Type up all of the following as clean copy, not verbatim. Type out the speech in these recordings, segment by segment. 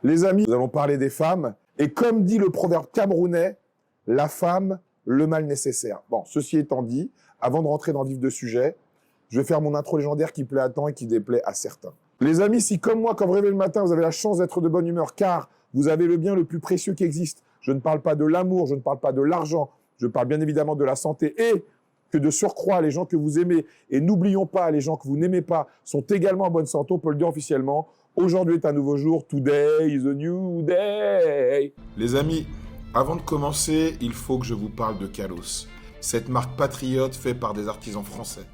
Les amis, nous allons parler des femmes. Et comme dit le proverbe camerounais, la femme, le mal nécessaire. Bon, ceci étant dit, avant de rentrer dans le vif de sujet, je vais faire mon intro légendaire qui plaît à tant et qui déplaît à certains. Les amis, si comme moi, quand vous réveillez le matin, vous avez la chance d'être de bonne humeur, car vous avez le bien le plus précieux qui existe, je ne parle pas de l'amour, je ne parle pas de l'argent, je parle bien évidemment de la santé et que de surcroît, les gens que vous aimez, et n'oublions pas, les gens que vous n'aimez pas, sont également en bonne santé, on peut le dire officiellement. Aujourd'hui est un nouveau jour, today is a new day. Les amis, avant de commencer, il faut que je vous parle de Kalos. Cette marque patriote faite par des artisans français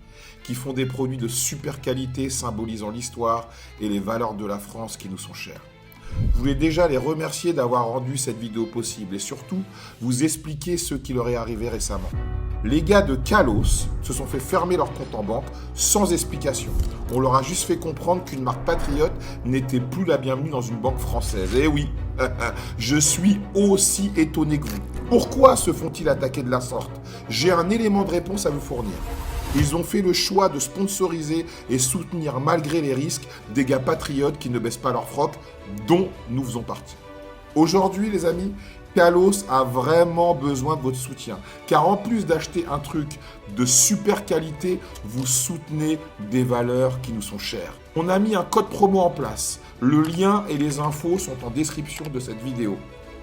qui font des produits de super qualité symbolisant l'histoire et les valeurs de la France qui nous sont chères. Je voulais déjà les remercier d'avoir rendu cette vidéo possible et surtout vous expliquer ce qui leur est arrivé récemment. Les gars de Kalos se sont fait fermer leur compte en banque sans explication. On leur a juste fait comprendre qu'une marque patriote n'était plus la bienvenue dans une banque française. Et oui, je suis aussi étonné que vous. Pourquoi se font-ils attaquer de la sorte? J'ai un élément de réponse à vous fournir. Ils ont fait le choix de sponsoriser et soutenir malgré les risques des gars patriotes qui ne baissent pas leur froc, dont nous faisons partie. Aujourd'hui, les amis, Kalos a vraiment besoin de votre soutien. Car en plus d'acheter un truc de super qualité, vous soutenez des valeurs qui nous sont chères. On a mis un code promo en place. Le lien et les infos sont en description de cette vidéo.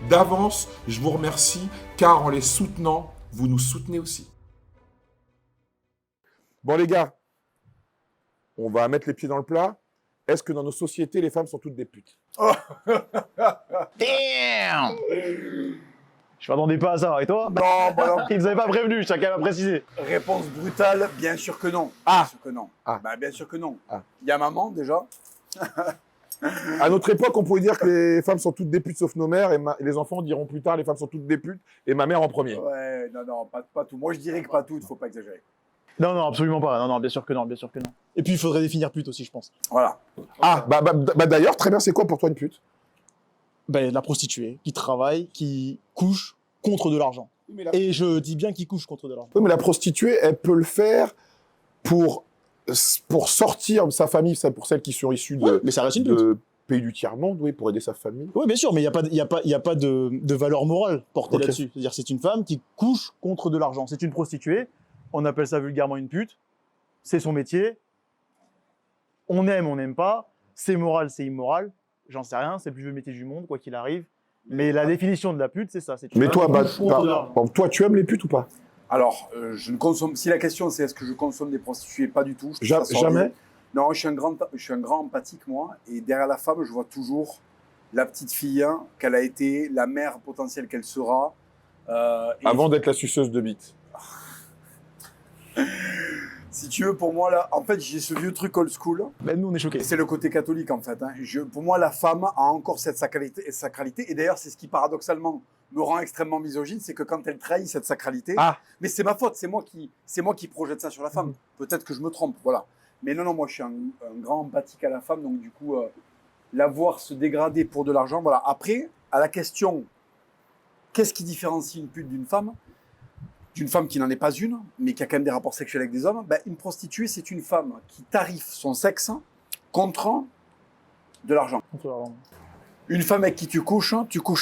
D'avance, je vous remercie car en les soutenant, vous nous soutenez aussi. Bon les gars, on va mettre les pieds dans le plat. Est-ce que dans nos sociétés, les femmes sont toutes des putes? Oh. Damn. Je m'attendais pas à ça, et toi? Non, bah non. Ils nous avaient pas prévenu, chacun m'a précisé. Réponse brutale, bien sûr que non. Ah. Bien sûr que non. Ah. Bah, bien sûr que non. Ah. Il y a maman déjà. À notre époque, on pouvait dire que les femmes sont toutes des putes sauf nos mères, et les enfants diront plus tard les femmes sont toutes des putes, et ma mère en premier. Ouais, non, pas tout. Moi, je dirais que pas toutes, faut pas exagérer. Non, non, absolument pas. Non, bien sûr que non, bien sûr que non. Et puis, il faudrait définir pute aussi, je pense. Voilà. Ah, bah d'ailleurs, très bien, c'est quoi pour toi une pute? La prostituée, qui travaille, qui couche contre de l'argent. Et je dis bien qui couche contre de l'argent. Oui, mais la prostituée, elle peut le faire pour sortir de sa famille, ça pour celles qui sont issues Mais ça reste une pute. de pays du tiers-monde, oui, pour aider sa famille. Oui, bien sûr, mais il y a pas de valeur morale portée Ok. là-dessus. C'est-à-dire, c'est une femme qui couche contre de l'argent. C'est une prostituée. On appelle ça vulgairement une pute. C'est son métier. On n'aime pas. C'est moral, c'est immoral. J'en sais rien. C'est le plus vieux métier du monde, quoi qu'il arrive. Mais la définition de la pute, c'est ça. C'est une Mais femme toi, qui couche contre de l'argent. toi, tu aimes les putes ou pas? Alors, je ne consomme. Si la question c'est est-ce que je consomme des prostituées, pas du tout. Je trouve ça Jamais. sordide. Non, je suis un grand empathique moi, et derrière la femme, je vois toujours la petite fille hein, qu'elle a été, la mère potentielle qu'elle sera. Et Avant d'être la suceuse de bite. si tu veux, pour moi là, en fait, j'ai ce vieux truc old school. Ben, nous, on est choqués. Et c'est le côté catholique en fait. Hein. Pour moi, la femme a encore cette sacralité. Et d'ailleurs, c'est ce qui paradoxalement me rend extrêmement misogyne, c'est que quand elle trahit cette sacralité, mais c'est ma faute, c'est moi qui projette ça sur la femme. Peut-être que je me trompe, voilà. Mais non, moi je suis un grand empathique à la femme, donc du coup, la voir se dégrader pour de l'argent, voilà. Après, à la question, qu'est-ce qui différencie une pute d'une femme qui n'en est pas une, mais qui a quand même des rapports sexuels avec des hommes? Une prostituée, c'est une femme qui tarife son sexe contre de l'argent. Contre l'argent. Une femme avec qui tu couches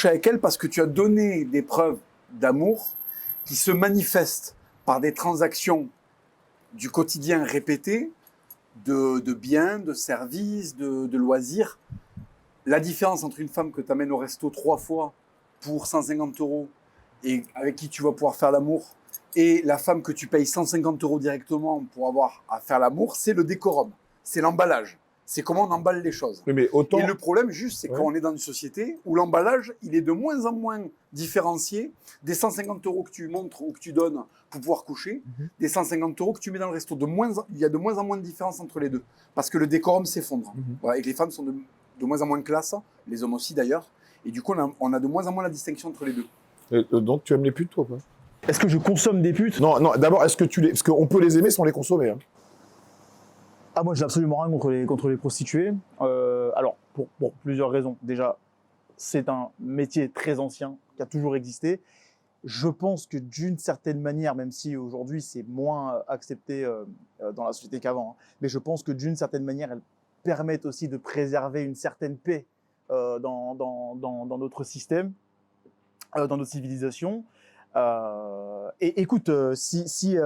avec elle parce que tu as donné des preuves d'amour qui se manifestent par des transactions du quotidien répétées, de biens, de services, de loisirs. La différence entre une femme que tu amènes au resto 3 fois pour 150 € et avec qui tu vas pouvoir faire l'amour et la femme que tu payes 150 € directement pour avoir à faire l'amour, c'est le décorum, c'est l'emballage. C'est comment on emballe les choses. Oui, mais autant... Et le problème, juste, c'est qu'on est dans une société où l'emballage, il est de moins en moins différencié des 150 € que tu montres ou que tu donnes pour pouvoir coucher, des 150 € que tu mets dans le resto. Il y a de moins en moins de différence entre les deux. Parce que le décorum s'effondre. Voilà, et que les femmes sont de moins en moins classe, les hommes aussi d'ailleurs. Et du coup, on a de moins en moins la distinction entre les deux. Et, donc, tu aimes les putes, toi, quoi? Est-ce que je consomme des putes? Non, d'abord, est-ce que tu les... Parce qu'on peut les aimer sans les consommer. Hein. Ah, moi, j'ai absolument rien contre les prostituées. Alors, pour plusieurs raisons. Déjà, c'est un métier très ancien qui a toujours existé. Je pense que d'une certaine manière, même si aujourd'hui c'est moins accepté dans la société qu'avant, hein, mais je pense que d'une certaine manière, elles permettent aussi de préserver une certaine paix dans notre système, dans notre civilisation. Et écoute, si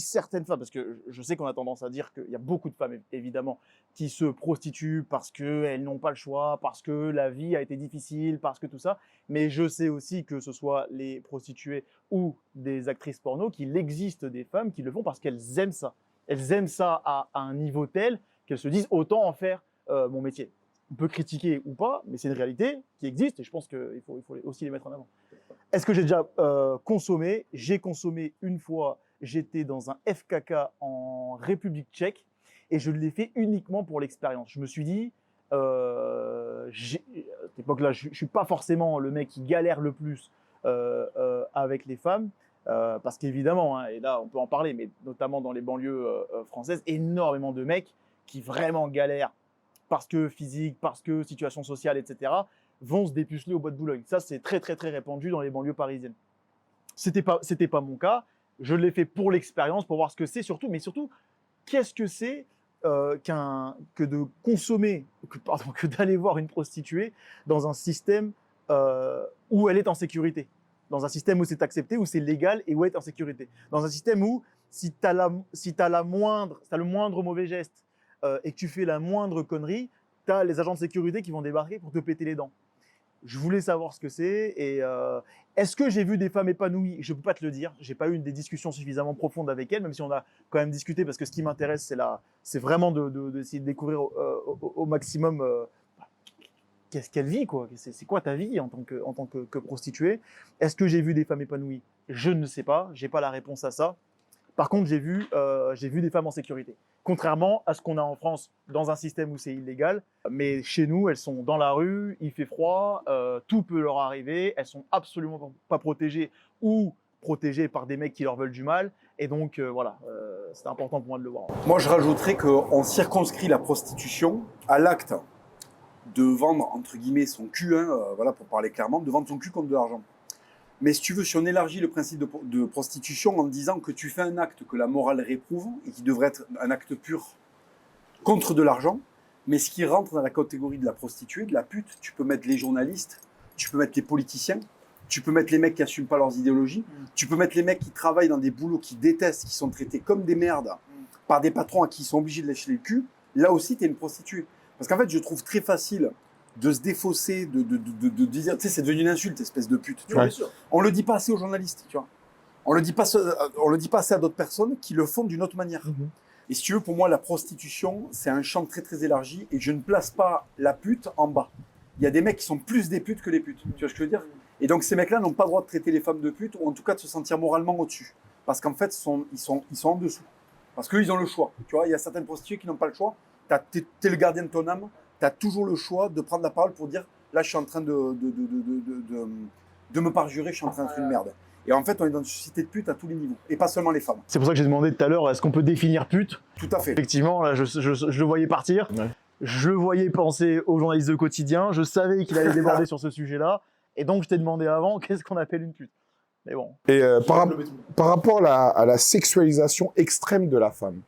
certaines femmes, parce que je sais qu'on a tendance à dire qu'il y a beaucoup de femmes évidemment qui se prostituent parce qu'elles n'ont pas le choix, parce que la vie a été difficile, parce que tout ça, mais je sais aussi que ce soit les prostituées ou des actrices porno, qu'il existe des femmes qui le font parce qu'elles aiment ça. Elles aiment ça à un niveau tel qu'elles se disent autant en faire mon métier. On peut critiquer ou pas, mais c'est une réalité qui existe et je pense qu'il faut aussi les mettre en avant. Est-ce que j'ai déjà consommé? J'ai consommé une fois, j'étais dans un FKK en République tchèque et je l'ai fait uniquement pour l'expérience. Je me suis dit, à cette époque-là, je ne suis pas forcément le mec qui galère le plus avec les femmes, parce qu'évidemment, hein, et là on peut en parler, mais notamment dans les banlieues françaises, énormément de mecs qui vraiment galèrent parce que physique, parce que situation sociale, etc., vont se dépuceler au bois de Boulogne. Ça, c'est très, très, très répandu dans les banlieues parisiennes. C'était pas mon cas. Je l'ai fait pour l'expérience, pour voir ce que c'est surtout, mais surtout, qu'est-ce que c'est que de consommer, que d'aller voir une prostituée dans un système où elle est en sécurité, dans un système où c'est accepté, où c'est légal et où elle est en sécurité, dans un système où si tu as le moindre mauvais geste et que tu fais la moindre connerie, tu as les agents de sécurité qui vont débarquer pour te péter les dents. Je voulais savoir ce que c'est et est-ce que j'ai vu des femmes épanouies? Je ne peux pas te le dire. J'ai pas eu des discussions suffisamment profondes avec elles, même si on a quand même discuté parce que ce qui m'intéresse, c'est vraiment d'essayer de découvrir au maximum qu'est-ce qu'elle vit, quoi. C'est quoi ta vie en tant que prostituée? Est-ce que j'ai vu des femmes épanouies? Je ne sais pas. J'ai pas la réponse à ça. Par contre, j'ai vu des femmes en sécurité. Contrairement à ce qu'on a en France, dans un système où c'est illégal. Mais chez nous, elles sont dans la rue, il fait froid, tout peut leur arriver. Elles sont absolument pas protégées ou protégées par des mecs qui leur veulent du mal. Et donc, voilà, c'est important pour moi de le voir. Moi, je rajouterais qu'on circonscrit la prostitution à l'acte de vendre, entre guillemets, son cul, hein, voilà, pour parler clairement, de vendre son cul contre de l'argent. Mais si tu veux, si on élargit le principe de prostitution en disant que tu fais un acte que la morale réprouve et qui devrait être un acte pur contre de l'argent, mais ce qui rentre dans la catégorie de la prostituée, de la pute, tu peux mettre les journalistes, tu peux mettre les politiciens, tu peux mettre les mecs qui n'assument pas leurs idéologies, tu peux mettre les mecs qui travaillent dans des boulots qu'ils détestent, qui sont traités comme des merdes par des patrons à qui ils sont obligés de lâcher le cul. Là aussi, tu es une prostituée. Parce qu'en fait, je trouve très facile de se défausser, de dire, tu sais, c'est devenu une insulte, espèce de pute. Tu vois, on le dit pas assez aux journalistes, tu vois. On le dit pas assez à d'autres personnes qui le font d'une autre manière. Et si tu veux, pour moi, la prostitution, c'est un champ très très élargi et je ne place pas la pute en bas. Il y a des mecs qui sont plus des putes que les putes. Tu vois ce que je veux dire? Et donc ces mecs-là n'ont pas le droit de traiter les femmes de putes ou en tout cas de se sentir moralement au-dessus, parce qu'en fait, ils sont en dessous. Parce qu'ils ont le choix. Tu vois, il y a certaines prostituées qui n'ont pas le choix. T'es le gardien de ton âme. Tu as toujours le choix de prendre la parole pour dire là, je suis en train de me parjurer, je suis en train d'être une merde. Et en fait, on est dans une société de putes à tous les niveaux, et pas seulement les femmes. C'est pour ça que j'ai demandé tout à l'heure, est-ce qu'on peut définir pute? Tout à fait. Effectivement, là, je le voyais partir. Ouais. Je le voyais penser aux journalistes de quotidien. Je savais qu'il allait déborder sur ce sujet-là. Et donc, je t'ai demandé avant, qu'est-ce qu'on appelle une pute? Mais bon. Et par rapport à la sexualisation extrême de la femme,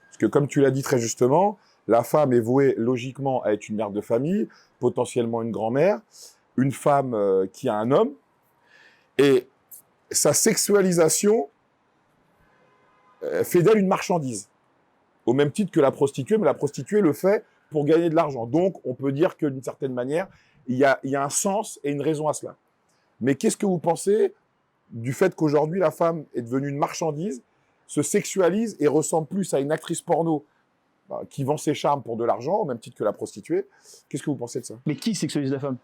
parce que comme tu l'as dit très justement, la femme est vouée logiquement à être une mère de famille, potentiellement une grand-mère, une femme qui a un homme, et sa sexualisation fait d'elle une marchandise, au même titre que la prostituée, mais la prostituée le fait pour gagner de l'argent. Donc, on peut dire que d'une certaine manière, il y a un sens et une raison à cela. Mais qu'est-ce que vous pensez du fait qu'aujourd'hui, la femme est devenue une marchandise, se sexualise et ressemble plus à une actrice porno qui vend ses charmes pour de l'argent, au même titre que la prostituée? Qu'est-ce que vous pensez de ça? Mais qui sexualise la femme?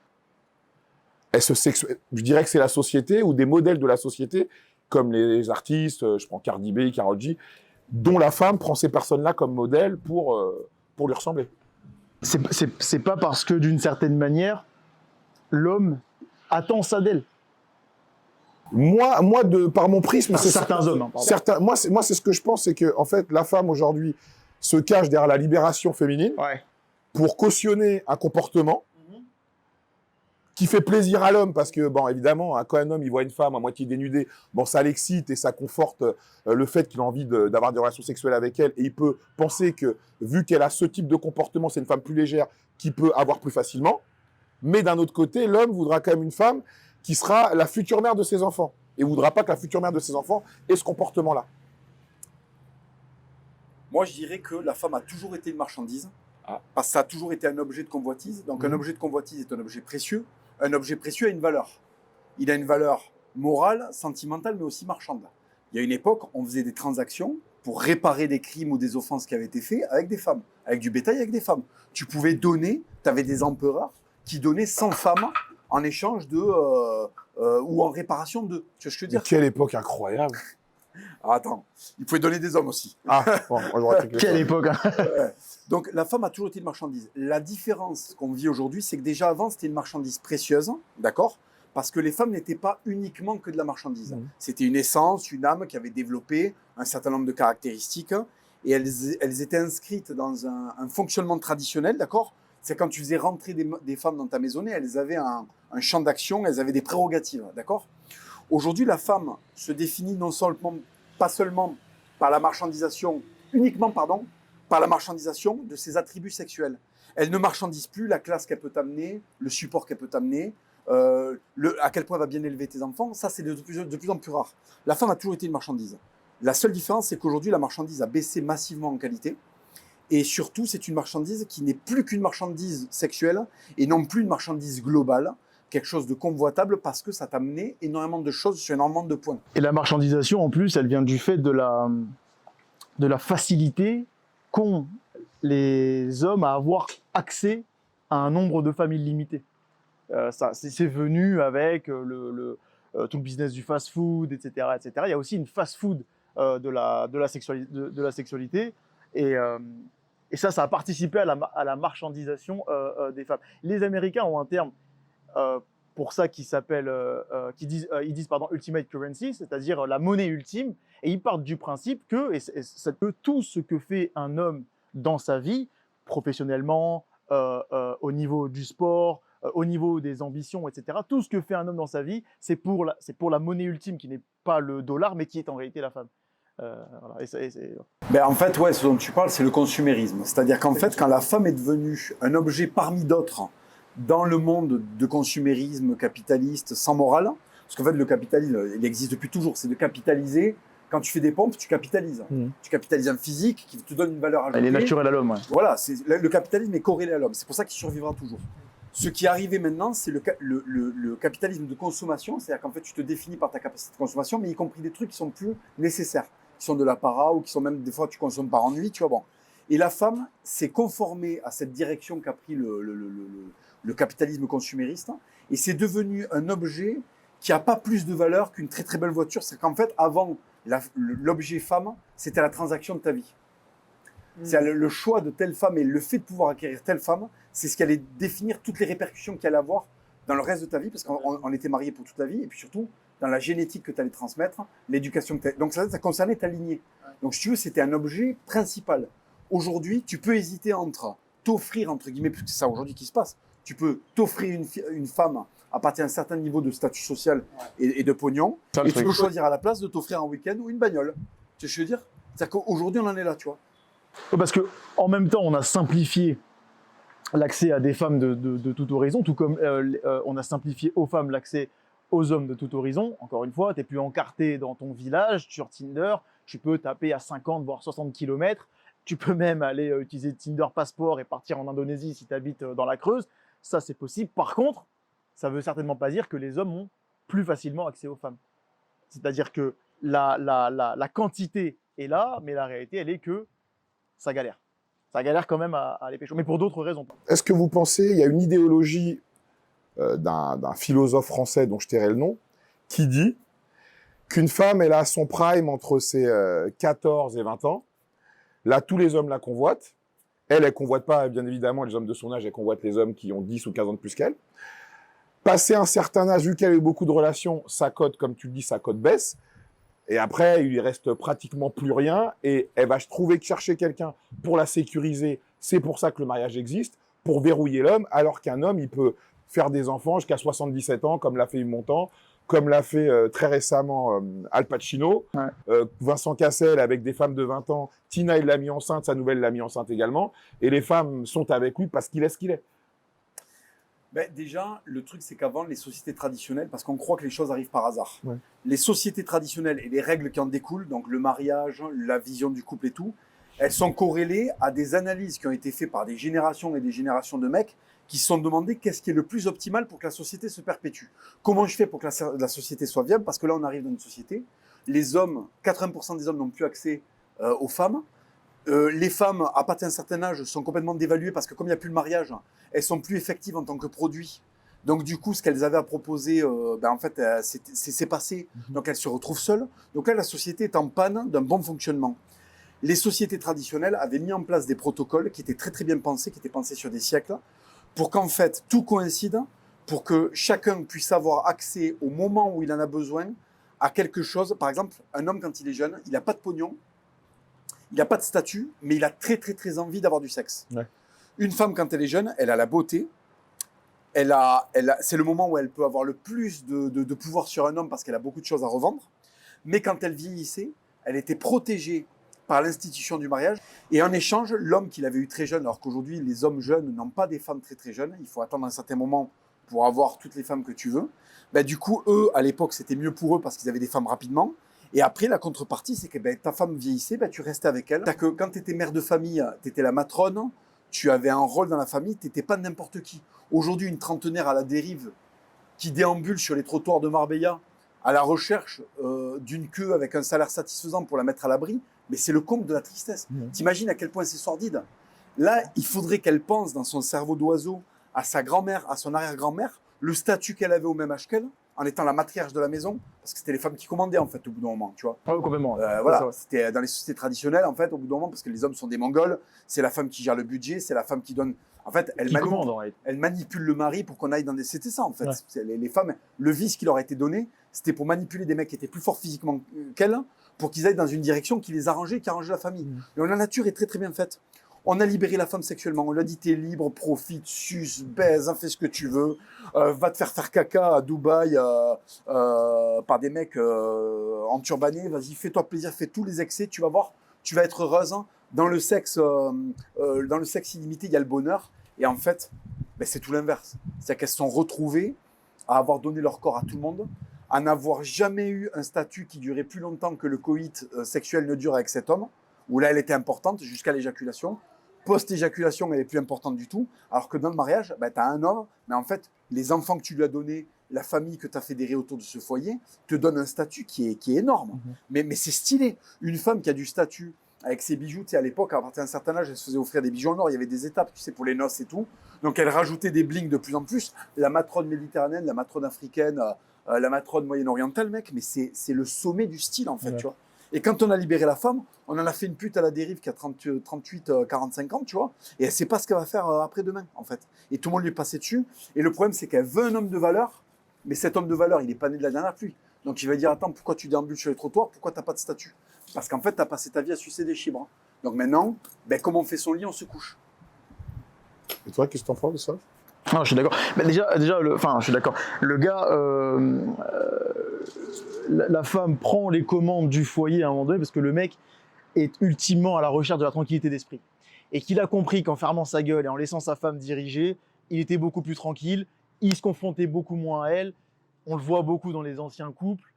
Je dirais que c'est la société ou des modèles de la société, comme les artistes, je prends Cardi B, Karol G, dont la femme prend ces personnes-là comme modèle pour lui ressembler. C'est pas parce que, d'une certaine manière, l'homme attend ça d'elle. Moi, par mon prisme, c'est certains hommes. Moi, c'est ce que je pense, c'est que en fait, la femme aujourd'hui se cache derrière la libération féminine pour cautionner un comportement qui fait plaisir à l'homme, parce que, bon, évidemment, quand un homme il voit une femme à moitié dénudée, bon, ça l'excite et ça conforte le fait qu'il a envie d'avoir des relations sexuelles avec elle, et il peut penser que, vu qu'elle a ce type de comportement, c'est une femme plus légère qui peut avoir plus facilement. Mais d'un autre côté, l'homme voudra quand même une femme qui sera la future mère de ses enfants. Et ne voudra pas que la future mère de ses enfants ait ce comportement-là. Moi, je dirais que la femme a toujours été une marchandise, parce que ça a toujours été un objet de convoitise. Donc, un objet de convoitise est un objet précieux. Un objet précieux a une valeur. Il a une valeur morale, sentimentale, mais aussi marchande. Il y a une époque, on faisait des transactions pour réparer des crimes ou des offenses qui avaient été faits avec des femmes, avec du bétail, avec des femmes. Tu pouvais donner, tu avais des empereurs qui donnaient 100 femmes en échange de ou en réparation de. Tu vois ce que je veux dire? Quelle époque incroyable. Ah, attends, il pouvait donner des hommes aussi. Ah, bon, moi j'aurais pris Quelle époque, hein. Donc la femme a toujours été une marchandise. La différence qu'on vit aujourd'hui, c'est que déjà avant, c'était une marchandise précieuse, d'accord? Parce que les femmes n'étaient pas uniquement que de la marchandise. C'était une essence, une âme qui avait développé un certain nombre de caractéristiques et elles étaient inscrites dans un fonctionnement traditionnel, d'accord? C'est quand tu faisais rentrer des femmes dans ta maisonnée, elles avaient un champ d'action, elles avaient des prérogatives, d'accord? Aujourd'hui, la femme se définit pas seulement par la marchandisation, uniquement, pardon, par la marchandisation de ses attributs sexuels. Elle ne marchandise plus la classe qu'elle peut t'amener, le support qu'elle peut t'amener, à quel point elle va bien élever tes enfants. Ça, c'est de plus en plus rare. La femme a toujours été une marchandise. La seule différence, c'est qu'aujourd'hui, la marchandise a baissé massivement en qualité. Et surtout, c'est une marchandise qui n'est plus qu'une marchandise sexuelle et non plus une marchandise globale, quelque chose de convoitable parce que ça t'a amené énormément de choses sur énormément de points. Et la marchandisation, en plus, elle vient du fait de la facilité qu'ont les hommes à avoir accès à un nombre de familles limitées. C'est venu avec tout le business du fast-food, etc., etc. Il y a aussi une fast-food de la sexualité. Et ça a participé à la marchandisation des femmes. Les Américains ont un terme pour ça qui s'appelle, ils disent ultimate currency, c'est-à-dire la monnaie ultime. Et ils partent du principe que tout ce que fait un homme dans sa vie, professionnellement, au niveau du sport, au niveau des ambitions, etc. Tout ce que fait un homme dans sa vie, c'est pour la monnaie ultime qui n'est pas le dollar, mais qui est en réalité la femme. Voilà. En fait, ouais, ce dont tu parles, c'est le consumérisme. C'est-à-dire qu'en fait, quand la femme est devenue un objet parmi d'autres dans le monde de consumérisme capitaliste sans morale, parce qu'en fait, le capitalisme, il existe depuis toujours, c'est de capitaliser. Quand tu fais des pompes, tu capitalises. Tu capitalises un physique qui te donne une valeur ajoutée. Elle est naturelle à l'homme. Ouais. Voilà, le capitalisme est corrélé à l'homme. C'est pour ça qu'il survivra toujours. Ce qui est arrivé maintenant, c'est le capitalisme de consommation. C'est-à-dire qu'en fait, tu te définis par ta capacité de consommation, mais y compris des trucs qui sont plus nécessaires, qui sont de l'apparat ou qui sont même, des fois, tu consommes par ennui, tu vois, bon. Et la femme s'est conformée à cette direction qu'a pris le capitalisme consumériste, et c'est devenu un objet qui n'a pas plus de valeur qu'une très très belle voiture. C'est qu'en fait, avant, l'objet femme, c'était la transaction de ta vie. C'est le choix de telle femme et le fait de pouvoir acquérir telle femme, c'est ce qui allait définir toutes les répercussions qu'il allait avoir dans le reste de ta vie, parce qu'on était mariés pour toute la vie, et puis surtout, dans la génétique que tu allais transmettre, l'éducation que tu allais... Donc ça concernait ta lignée. Donc si tu veux, c'était un objet principal. Aujourd'hui, tu peux hésiter entre t'offrir, entre guillemets, puisque c'est ça aujourd'hui qui se passe, tu peux t'offrir une femme à partir d'un certain niveau de statut social et de pognon, et tu peux choisir à la place de t'offrir un week-end ou une bagnole. Tu sais ce que je veux dire? C'est-à-dire qu'aujourd'hui, on en est là, tu vois. Parce qu'en même temps, on a simplifié l'accès à des femmes de tout horizon, tout comme on a simplifié aux femmes l'accès aux hommes de tout horizon. Encore une fois, tu n'es plus encarté dans ton village, sur Tinder, tu peux taper à 50 voire 60 km, tu peux même aller utiliser Tinder Passport et partir en Indonésie si tu habites dans la Creuse. Ça, c'est possible. Par contre, ça ne veut certainement pas dire que les hommes ont plus facilement accès aux femmes. C'est-à-dire que la quantité est là, mais la réalité, elle est que ça galère. Ça galère quand même à les pécho, mais pour d'autres raisons. Est-ce que vous pensez, il y a une idéologie d'un philosophe français dont je tairai le nom, qui dit qu'une femme, elle a son prime entre ses 14 et 20 ans. Là, tous les hommes la convoitent. Elle convoite pas, bien évidemment, les hommes de son âge, elle convoite les hommes qui ont 10 ou 15 ans de plus qu'elle. Passé un certain âge, vu qu'elle a eu beaucoup de relations, sa cote, comme tu le dis, sa cote baisse. Et après, il lui reste pratiquement plus rien. Et elle va trouver que chercher quelqu'un pour la sécuriser. C'est pour ça que le mariage existe, pour verrouiller l'homme, alors qu'un homme, il peut faire des enfants jusqu'à 77 ans, comme l'a fait Yves Montand, comme l'a fait très récemment Al Pacino, Vincent Cassel avec des femmes de 20 ans, Tina, il l'a mis enceinte, sa nouvelle l'a mis enceinte également, et les femmes sont avec lui parce qu'il est ce qu'il est. Ben, déjà, le truc, c'est qu'avant, les sociétés traditionnelles, parce qu'on croit que les choses arrivent par hasard, Ouais. les sociétés traditionnelles et les règles qui en découlent, donc le mariage, la vision du couple et tout, elles sont corrélées à des analyses qui ont été faites par des générations et des générations de mecs qui se sont demandé qu'est-ce qui est le plus optimal pour que la société se perpétue. Comment je fais pour que la société soit viable? Parce que là, on arrive dans une société, les hommes, 80% des hommes n'ont plus accès aux femmes. Les femmes, à partir d'un certain âge, sont complètement dévaluées parce que comme il n'y a plus le mariage, elles sont plus effectives en tant que produit. Donc du coup, ce qu'elles avaient à proposer, en fait, c'est passé. Donc elles se retrouvent seules. Donc là, la société est en panne d'un bon fonctionnement. Les sociétés traditionnelles avaient mis en place des protocoles qui étaient très très bien pensés, qui étaient pensés sur des siècles, pour qu'en fait tout coïncide, pour que chacun puisse avoir accès au moment où il en a besoin à quelque chose. Par exemple, un homme quand il est jeune, il n'a pas de pognon, il n'a pas de statut, mais il a très très très envie d'avoir du sexe. Ouais. Une femme quand elle est jeune, elle a la beauté, c'est le moment où elle peut avoir le plus de pouvoir sur un homme parce qu'elle a beaucoup de choses à revendre. Mais quand elle vieillissait, elle était protégée par l'institution du mariage. Et en échange, l'homme qu'il avait eu très jeune, alors qu'aujourd'hui, les hommes jeunes n'ont pas des femmes très très jeunes, il faut attendre un certain moment pour avoir toutes les femmes que tu veux. Du coup, eux, à l'époque, c'était mieux pour eux parce qu'ils avaient des femmes rapidement. Et après, la contrepartie, c'est que ta femme vieillissait, tu restais avec elle. Que quand tu étais mère de famille, tu étais la matrone, tu avais un rôle dans la famille, tu n'étais pas n'importe qui. Aujourd'hui, une trentenaire à la dérive qui déambule sur les trottoirs de Marbella à la recherche d'une queue avec un salaire satisfaisant pour la mettre à l'abri, mais c'est le comble de la tristesse. T'imagines à quel point c'est sordide. Là, il faudrait qu'elle pense dans son cerveau d'oiseau à sa grand-mère, à son arrière-grand-mère, le statut qu'elle avait au même âge qu'elle, en étant la matriarche de la maison, parce que c'était les femmes qui commandaient en fait au bout d'un moment, tu vois. Ah, complètement. Voilà, c'était dans les sociétés traditionnelles en fait au bout d'un moment, parce que les hommes sont des Mongols, c'est la femme qui gère le budget, c'est la femme qui donne. En fait, elle manipule le mari pour qu'on aille dans des. C'était ça en fait. Ouais. Les femmes, le vice qui leur a été donné, c'était pour manipuler des mecs qui étaient plus forts physiquement qu'elles, pour qu'ils aillent dans une direction qui les arrangeait, qui arrangeait la famille. Donc la nature est très très bien faite. On a libéré la femme sexuellement. On lui a dit t'es libre, profite, suce, baise, fais ce que tu veux. Va te faire caca à Dubaï par des mecs enturbanés. Vas-y, fais-toi plaisir, fais tous les excès. Tu vas voir, tu vas être heureuse. Hein. Dans le sexe illimité, il y a le bonheur. Et en fait, c'est tout l'inverse. C'est-à-dire qu'elles se sont retrouvées à avoir donné leur corps à tout le monde, à n'avoir jamais eu un statut qui durait plus longtemps que le coït sexuel ne dure avec cet homme, où là, elle était importante jusqu'à l'éjaculation. Post-éjaculation, elle est plus importante du tout. Alors que dans le mariage, tu as un homme, mais en fait, les enfants que tu lui as donnés, la famille que tu as fédérée autour de ce foyer, te donne un statut qui est énorme. Mais c'est stylé. Une femme qui a du statut, avec ses bijoux, tu sais, à l'époque, à partir d'un certain âge, elle se faisait offrir des bijoux en or. Il y avait des étapes, tu sais, pour les noces et tout. Donc, elle rajoutait des blings de plus en plus. La matrone méditerranéenne, la matrone africaine, la matrone moyen-orientale, mec, mais c'est le sommet du style, en fait, tu vois. Et quand on a libéré la femme, on en a fait une pute à la dérive qui a 38, 45 ans, tu vois. Et elle sait pas ce qu'elle va faire après-demain, en fait. Et tout le monde lui est passé dessus. Et le problème, c'est qu'elle veut un homme de valeur, mais cet homme de valeur, il n'est pas né de la dernière pluie. Donc, il va dire, attends, pourquoi tu déambules sur les trottoirs? Pourquoi tu n'as pas de statut? Parce qu'en fait, tu as passé ta vie à sucer des chibres. Donc maintenant, comme on fait son lit, on se couche. Et toi, qu'est-ce que t'en penses de ça? Non, je suis d'accord. Mais déjà, je suis d'accord. Le gars, la femme prend les commandes du foyer à un moment donné parce que le mec est ultimement à la recherche de la tranquillité d'esprit. Et qu'il a compris qu'en fermant sa gueule et en laissant sa femme diriger, il était beaucoup plus tranquille, il se confrontait beaucoup moins à elle. On le voit beaucoup dans les anciens couples.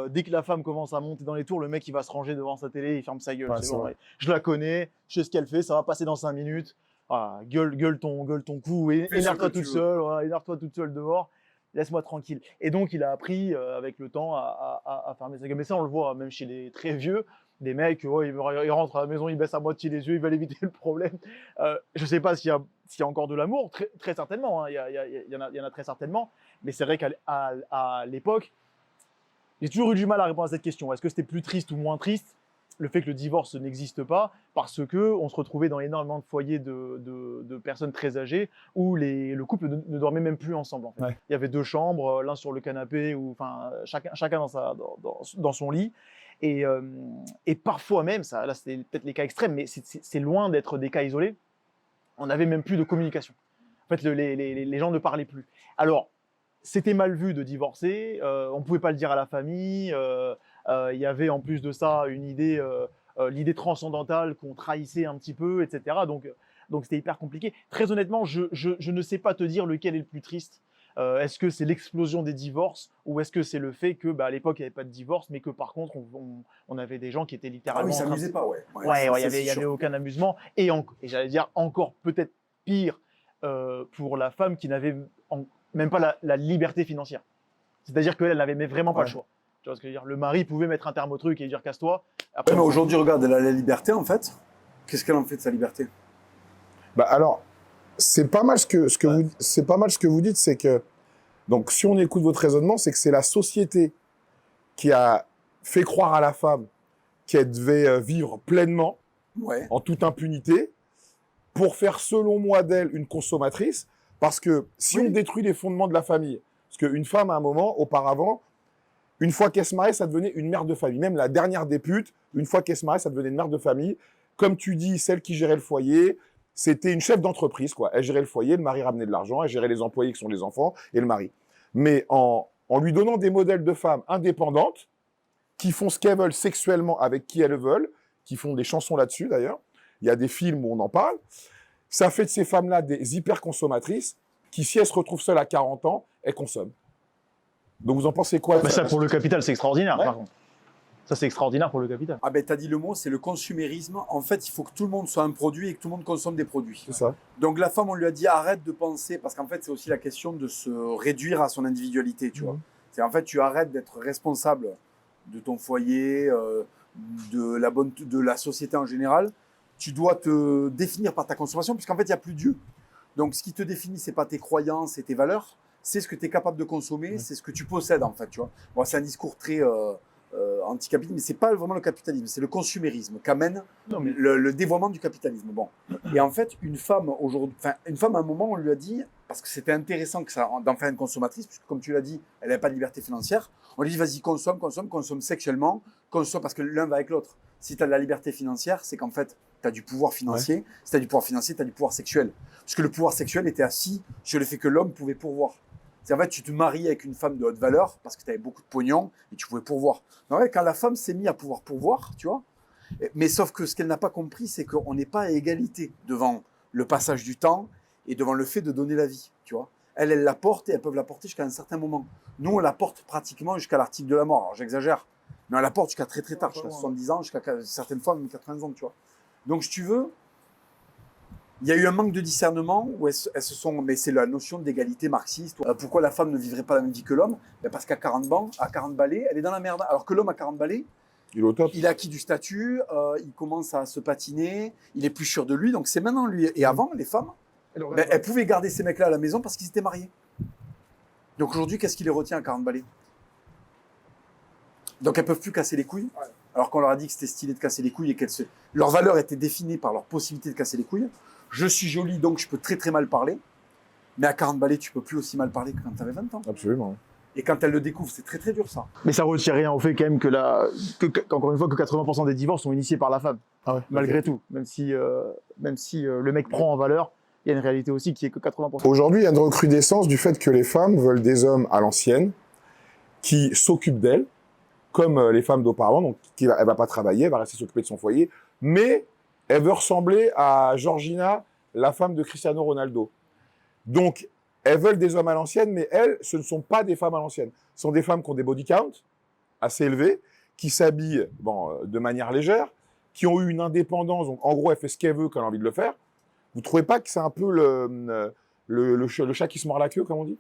Dès que la femme commence à monter dans les tours, le mec il va se ranger devant sa télé, il ferme sa gueule. Ouais, bon, je la connais, je sais ce qu'elle fait, ça va passer dans 5 minutes. Ah, gueule ton coup, énerve-toi toute seule dehors, laisse-moi tranquille. Et donc il a appris avec le temps à fermer sa gueule. Mais ça on le voit même chez les très vieux, des mecs, ils rentrent à la maison, ils baissent à moitié les yeux, ils veulent éviter le problème. Je ne sais pas s'il y a encore de l'amour, très certainement, hein, il y en a très certainement, mais c'est vrai qu'à l'époque, j'ai toujours eu du mal à répondre à cette question. Est-ce que c'était plus triste ou moins triste, le fait que le divorce n'existe pas, parce qu'on se retrouvait dans énormément de foyers de personnes très âgées où le couple ne dormait même plus ensemble. En fait. Ouais. Il y avait 2 chambres, l'un sur le canapé, chacun dans son lit. Et parfois même, là c'est peut-être les cas extrêmes, mais c'est loin d'être des cas isolés, on n'avait même plus de communication. En fait, les gens ne parlaient plus. Alors, c'était mal vu de divorcer, on ne pouvait pas le dire à la famille, il y avait en plus de ça une idée, l'idée transcendantale qu'on trahissait un petit peu, etc. Donc Donc c'était hyper compliqué. Très honnêtement, je ne sais pas te dire lequel est le plus triste. Est-ce que c'est l'explosion des divorces ou est-ce que c'est le fait que à l'époque il n'y avait pas de divorce, mais que par contre on avait des gens qui étaient littéralement. Ah oui, ça s'amusait pas, ouais. Il y avait aucun amusement et j'allais dire encore peut-être pire pour la femme qui n'avait même pas la liberté financière. C'est-à-dire qu'elle n'avait vraiment pas le choix. Tu vois ce que je veux dire ? Le mari pouvait mettre un terme au truc et dire casse-toi. Après, mais aujourd'hui, regarde, elle a la liberté en fait. Qu'est-ce qu'elle en fait de sa liberté ? Alors, c'est pas mal ce que vous dites, c'est que, donc, si on écoute votre raisonnement, c'est que c'est la société qui a fait croire à la femme qu'elle devait vivre pleinement, en toute impunité, pour faire, selon moi, d'elle une consommatrice, parce que si on détruit les fondements de la famille, parce qu'une femme, à un moment, auparavant, une fois qu'elle se mariait, ça devenait une mère de famille. Même la dernière des putes, une fois qu'elle se mariait, ça devenait une mère de famille. Comme tu dis, celle qui gérait le foyer, c'était une chef d'entreprise, quoi. Elle gérait le foyer, le mari ramenait de l'argent, elle gérait les employés qui sont les enfants et le mari. Mais en lui donnant des modèles de femmes indépendantes, qui font ce qu'elles veulent sexuellement avec qui elles veulent, qui font des chansons là-dessus d'ailleurs, il y a des films où on en parle, ça fait de ces femmes-là des hyper-consommatrices qui, si elles se retrouvent seules à 40 ans, elles consomment. Donc vous en pensez quoi ? Ça, pour le capital, c'est extraordinaire, par contre. Ça, c'est extraordinaire pour le capital. Ah ben, t'as dit le mot, c'est le consumérisme. En fait, il faut que tout le monde soit un produit et que tout le monde consomme des produits. C'est ça. Donc la femme, on lui a dit arrête de penser, parce qu'en fait, c'est aussi la question de se réduire à son individualité, tu vois. C'est en fait, tu arrêtes d'être responsable de ton foyer, de la société en général. Tu dois te définir par ta consommation, puisqu'en fait, il n'y a plus Dieu. Donc ce qui te définit, c'est pas tes croyances et tes valeurs, c'est ce que tu es capable de consommer, c'est ce que tu possèdes, en fait, tu vois. Bon, c'est un discours très anticapitaliste, mais c'est pas vraiment le capitalisme, c'est le consumérisme qu'amène le dévoiement du capitalisme. Bon. Et en fait, une femme aujourd'hui, à un moment, on lui a dit, parce que c'était intéressant d'en faire une consommatrice, puisque comme tu l'as dit, elle n'avait pas de liberté financière. On lui dit, vas-y, consomme sexuellement, consomme, parce que l'un va avec l'autre. Si tu as de la liberté financière, c'est qu'en fait, tu as du pouvoir financier. Si tu as du pouvoir financier, tu as du pouvoir sexuel. Parce que le pouvoir sexuel était assis sur le fait que l'homme pouvait pourvoir. C'est en fait, tu te maries avec une femme de haute valeur parce que tu avais beaucoup de pognon et tu pouvais pourvoir. En fait, quand la femme s'est mise à pouvoir pourvoir, tu vois, mais sauf que ce qu'elle n'a pas compris, c'est qu'on n'est pas à égalité devant le passage du temps et devant le fait de donner la vie, tu vois. Elle la porte et elles peuvent la porter jusqu'à un certain moment. Nous, on la porte pratiquement jusqu'à l'article de la mort. Alors, j'exagère, mais on la porte jusqu'à très très tard, jusqu'à 70 ans, jusqu'à certaines fois même 80 ans, tu vois. Donc, si tu veux, il y a eu un manque de discernement où elles se sont, mais c'est la notion d'égalité marxiste. Pourquoi la femme ne vivrait pas la même vie que l'homme ? Parce qu'à 40 balais, elle est dans la merde. Alors que l'homme à 40 balais, il est au top. Il a acquis du statut, il commence à se patiner, il est plus sûr de lui. Donc c'est maintenant lui. Et avant, les femmes, elles pouvaient garder ces mecs-là à la maison parce qu'ils étaient mariés. Donc aujourd'hui, qu'est-ce qui les retient à 40 balais ? Donc elles peuvent plus casser les couilles. Alors qu'on leur a dit que c'était stylé de casser les couilles et leur valeur était définie par leur possibilité de casser les couilles. Je suis jolie, donc je peux très très mal parler. Mais à 40 balais, tu peux plus aussi mal parler que quand tu avais 20 ans. Absolument. Et quand elle le découvre, c'est très très dur ça. Mais ça retire rien au fait quand même qu'encore une fois, que 80% des divorces sont initiés par la femme. Malgré tout. Même si le mec prend en valeur, il y a une réalité aussi qui est que 80%. Aujourd'hui, il y a une recrudescence du fait que les femmes veulent des hommes à l'ancienne qui s'occupent d'elles, comme les femmes d'auparavant. Donc, elle va pas travailler, elle va rester s'occuper de son foyer. Mais elle veut ressembler à Georgina, la femme de Cristiano Ronaldo. Donc, elles veulent des hommes à l'ancienne, mais elles, ce ne sont pas des femmes à l'ancienne. Ce sont des femmes qui ont des body counts assez élevés, qui s'habillent de manière légère, qui ont eu une indépendance. Donc, en gros, elle fait ce qu'elle veut quand elle a envie de le faire. Vous ne trouvez pas que c'est un peu le chat qui se mord la queue, comme on dit ?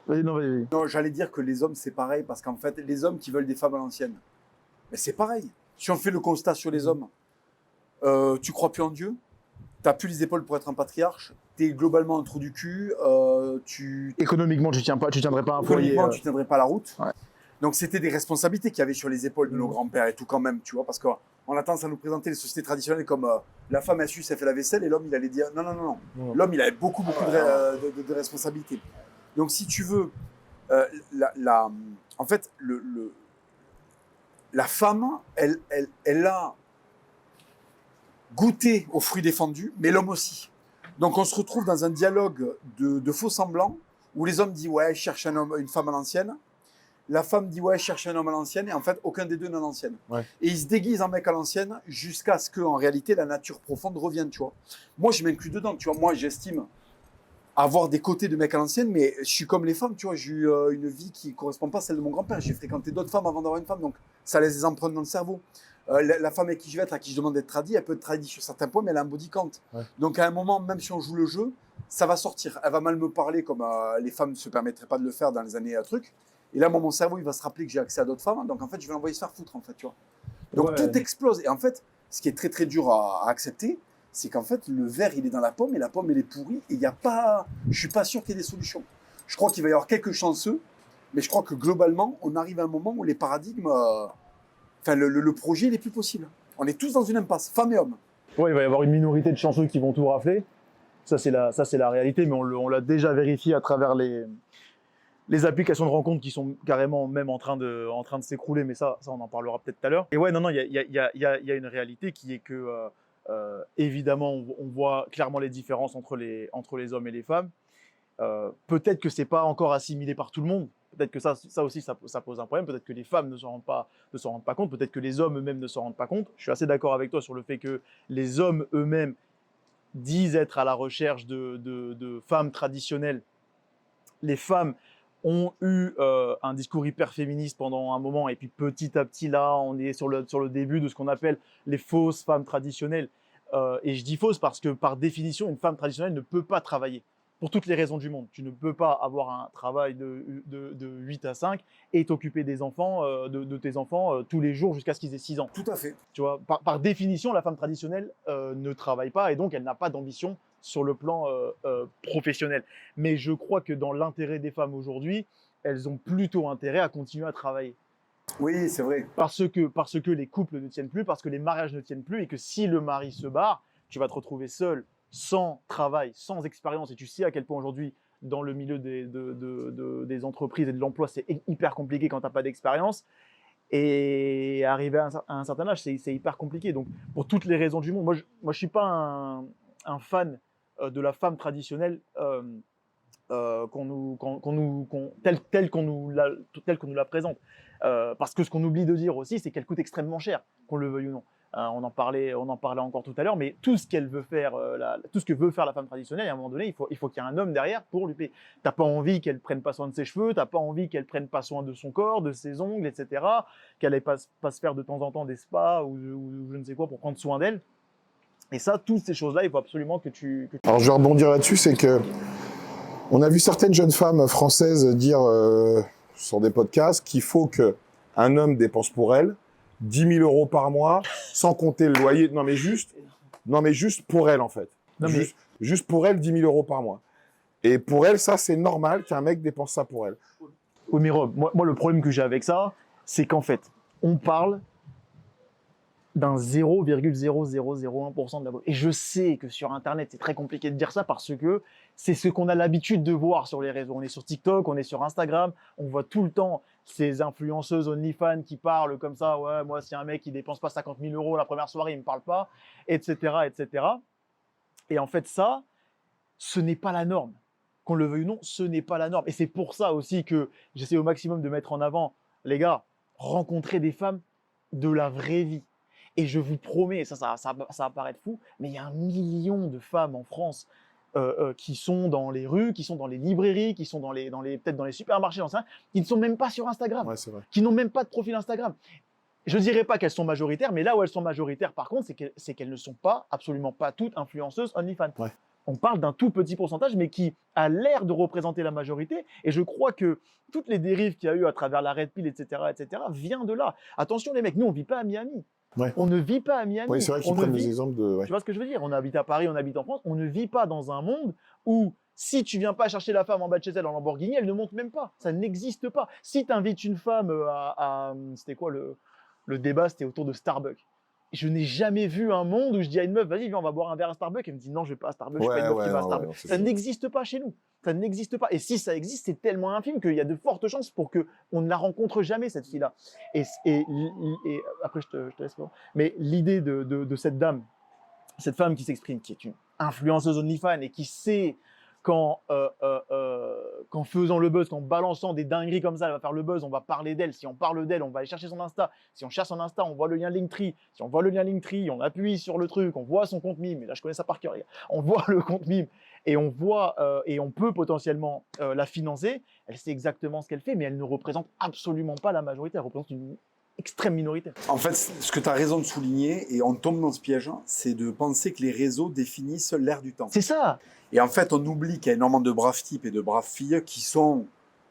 Non, j'allais dire que les hommes, c'est pareil, parce qu'en fait, les hommes qui veulent des femmes à l'ancienne, mais c'est pareil. Si on fait le constat sur les hommes, tu crois plus en Dieu, t'as plus les épaules pour être un patriarche, t'es globalement un trou du cul, économiquement tu tiendrais pas un foyer. Économiquement tu tiendrais pas la route. Ouais. Donc c'était des responsabilités qu'il y avait sur les épaules de nos grands-pères et tout quand même, tu vois, parce qu'on a tendance à nous présenter les sociétés traditionnelles comme la femme elle suce, elle fait la vaisselle et l'homme il allait dire non. L'homme il avait beaucoup de responsabilités. Donc si tu veux, en fait la femme elle a goûter aux fruits défendus, mais l'homme aussi. Donc on se retrouve dans un dialogue de faux semblants où les hommes disent ouais, je cherche un homme, une femme à l'ancienne, la femme dit ouais, je cherche un homme à l'ancienne, et en fait, aucun des deux n'est à l'ancienne. Ouais. Et ils se déguisent en mec à l'ancienne jusqu'à ce qu'en réalité, la nature profonde revienne, tu vois. Moi, je m'inclus dedans, tu vois. Moi, j'estime avoir des côtés de mec à l'ancienne, mais je suis comme les femmes, tu vois. J'ai eu une vie qui ne correspond pas à celle de mon grand-père. J'ai fréquenté d'autres femmes avant d'avoir une femme, donc ça laisse des empreintes dans le cerveau. La femme avec qui je vais être, à qui je demande d'être tradie, elle peut être tradie sur certains points, mais elle a un body count. Ouais. Donc à un moment, même si on joue le jeu, ça va sortir. Elle va mal me parler comme les femmes ne se permettraient pas de le faire dans les années trucs. Et là, moi, mon cerveau, il va se rappeler que j'ai accès à d'autres femmes. Donc en fait, je vais l'envoyer se faire foutre, en fait, tu vois. Donc tout explose. Et en fait, ce qui est très très dur à accepter, c'est qu'en fait, le verre, il est dans la pomme et la pomme, elle est pourrie. Et il y a pas, je suis pas sûr qu'il y ait des solutions. Je crois qu'il va y avoir quelques chanceux, mais je crois que globalement, on arrive à un moment où les paradigmes, enfin, le projet, il est plus possible. On est tous dans une impasse, femmes et hommes. Ouais, il va y avoir une minorité de chanceux qui vont tout rafler. Ça, c'est la réalité, mais on l'a déjà vérifié à travers les applications de rencontres qui sont carrément même en train de s'écrouler, mais ça, on en parlera peut-être tout à l'heure. Et ouais, non, il y a une réalité qui est que, évidemment, on voit clairement les différences entre les hommes et les femmes. Peut-être que c'est pas encore assimilé par tout le monde. Peut-être que ça aussi, ça pose un problème. Peut-être que les femmes ne s'en rendent pas compte. Peut-être que les hommes eux-mêmes ne s'en rendent pas compte. Je suis assez d'accord avec toi sur le fait que les hommes eux-mêmes disent être à la recherche de femmes traditionnelles. Les femmes ont eu un discours hyper féministe pendant un moment, et puis petit à petit, là, on est sur le début de ce qu'on appelle les fausses femmes traditionnelles. Et je dis fausses parce que, par définition, une femme traditionnelle ne peut pas travailler, pour toutes les raisons du monde. Tu ne peux pas avoir un travail de 8 à 5 et t'occuper des enfants, de tes enfants tous les jours jusqu'à ce qu'ils aient 6 ans. Tout à fait. Tu vois, par définition, la femme traditionnelle ne travaille pas, et donc elle n'a pas d'ambition sur le plan professionnel. Mais je crois que dans l'intérêt des femmes aujourd'hui, elles ont plutôt intérêt à continuer à travailler. Oui, c'est vrai. Parce que les couples ne tiennent plus, parce que les mariages ne tiennent plus, et que si le mari se barre, tu vas te retrouver seul, sans travail, sans expérience. Et tu sais à quel point aujourd'hui, dans le milieu des entreprises et de l'emploi, c'est hyper compliqué quand tu n'as pas d'expérience. Et arriver à un certain âge, c'est hyper compliqué. Donc, pour toutes les raisons du monde, moi, je ne suis pas un fan de la femme traditionnelle telle qu'on nous la présente. Parce que ce qu'on oublie de dire aussi, c'est qu'elle coûte extrêmement cher, qu'on le veuille ou non. On en parlait encore tout à l'heure, mais tout ce qu'elle veut faire, tout ce que veut faire la femme traditionnelle, à un moment donné, il faut qu'il y ait un homme derrière pour lui payer. T'as pas envie qu'elle prenne pas soin de ses cheveux, t'as pas envie qu'elle prenne pas soin de son corps, de ses ongles, etc. Qu'elle n'aille pas se faire de temps en temps des spas ou je ne sais quoi pour prendre soin d'elle. Et ça, toutes ces choses-là, il faut absolument que tu... Alors je vais rebondir là-dessus, c'est que on a vu certaines jeunes femmes françaises dire sur des podcasts qu'il faut qu'un homme dépense pour elle 10 000 € par mois, sans compter le loyer. Non, mais juste pour elle, en fait. Juste pour elle, 10 000 € par mois. Et pour elle, ça, c'est normal qu'un mec dépense ça pour elle. Oui, mais Rob, moi, le problème que j'ai avec ça, c'est qu'en fait, on parle d'un 0,0001% de la population. Et je sais que sur Internet, c'est très compliqué de dire ça parce que c'est ce qu'on a l'habitude de voir sur les réseaux. On est sur TikTok, on est sur Instagram, on voit tout le temps ces influenceuses OnlyFans qui parlent comme ça. Ouais, moi, si un mec qui dépense pas 50 000 € la première soirée, il me parle pas, etc., etc. Et en fait, ça, ce n'est pas la norme. Qu'on le veuille ou non, ce n'est pas la norme. Et c'est pour ça aussi que j'essaie au maximum de mettre en avant, les gars, rencontrer des femmes de la vraie vie. Et je vous promets, ça va paraître fou, mais il y a 1 million de femmes en France qui sont dans les rues, qui sont dans les librairies, qui sont peut-être dans les supermarchés, qui ne sont même pas sur Instagram, Ouais, c'est vrai. qui n'ont même pas de profil Instagram. Je ne dirais pas qu'elles sont majoritaires, mais là où elles sont majoritaires, par contre, c'est qu'elles ne sont pas, absolument pas toutes influenceuses OnlyFans. Ouais. On parle d'un tout petit pourcentage, mais qui a l'air de représenter la majorité. Et je crois que toutes les dérives qu'il y a eu à travers la Red Pill, etc., viennent de là. Attention les mecs, nous on ne vit pas à Miami. Ouais. On ne vit pas à Miami. Oui, c'est vrai qu'ils prennent des exemples de... Ouais. Tu vois ce que je veux dire? On habite à Paris, on habite en France. On ne vit pas dans un monde où si tu viens pas chercher la femme en bas de chez elle en Lamborghini, elle ne monte même pas. Ça n'existe pas. Si tu invites une femme c'était quoi le débat? C'était autour de Starbucks. Je n'ai jamais vu un monde où je dis à une meuf, vas-y, viens, on va boire un verre à Starbucks. Elle me dit, non, je vais pas à Starbucks, je suis pas une meuf qui va à Starbucks. Ça n'existe pas chez nous. Ça n'existe pas. Et si ça existe, c'est tellement infime qu'il y a de fortes chances pour qu'on ne la rencontre jamais, cette fille-là. Et après, je te laisse voir. Mais l'idée de cette dame, cette femme qui s'exprime, qui est une influenceuse OnlyFans et qui sait qu'en faisant le buzz, qu'en balançant des dingueries comme ça, elle va faire le buzz, on va parler d'elle. Si on parle d'elle, on va aller chercher son Insta. Si on cherche son Insta, on voit le lien Linktree. Si on voit le lien Linktree, on appuie sur le truc, on voit son compte mime. Et là, je connais ça par cœur, les gars. On voit le compte mime et on voit et on peut potentiellement la financer. Elle sait exactement ce qu'elle fait, mais elle ne représente absolument pas la majorité. Elle représente une extrême minorité. En fait, ce que tu as raison de souligner, et on tombe dans ce piège, c'est de penser que les réseaux définissent l'ère du temps. C'est ça. Et en fait, on oublie qu'il y a énormément de braves types et de braves filles qui sont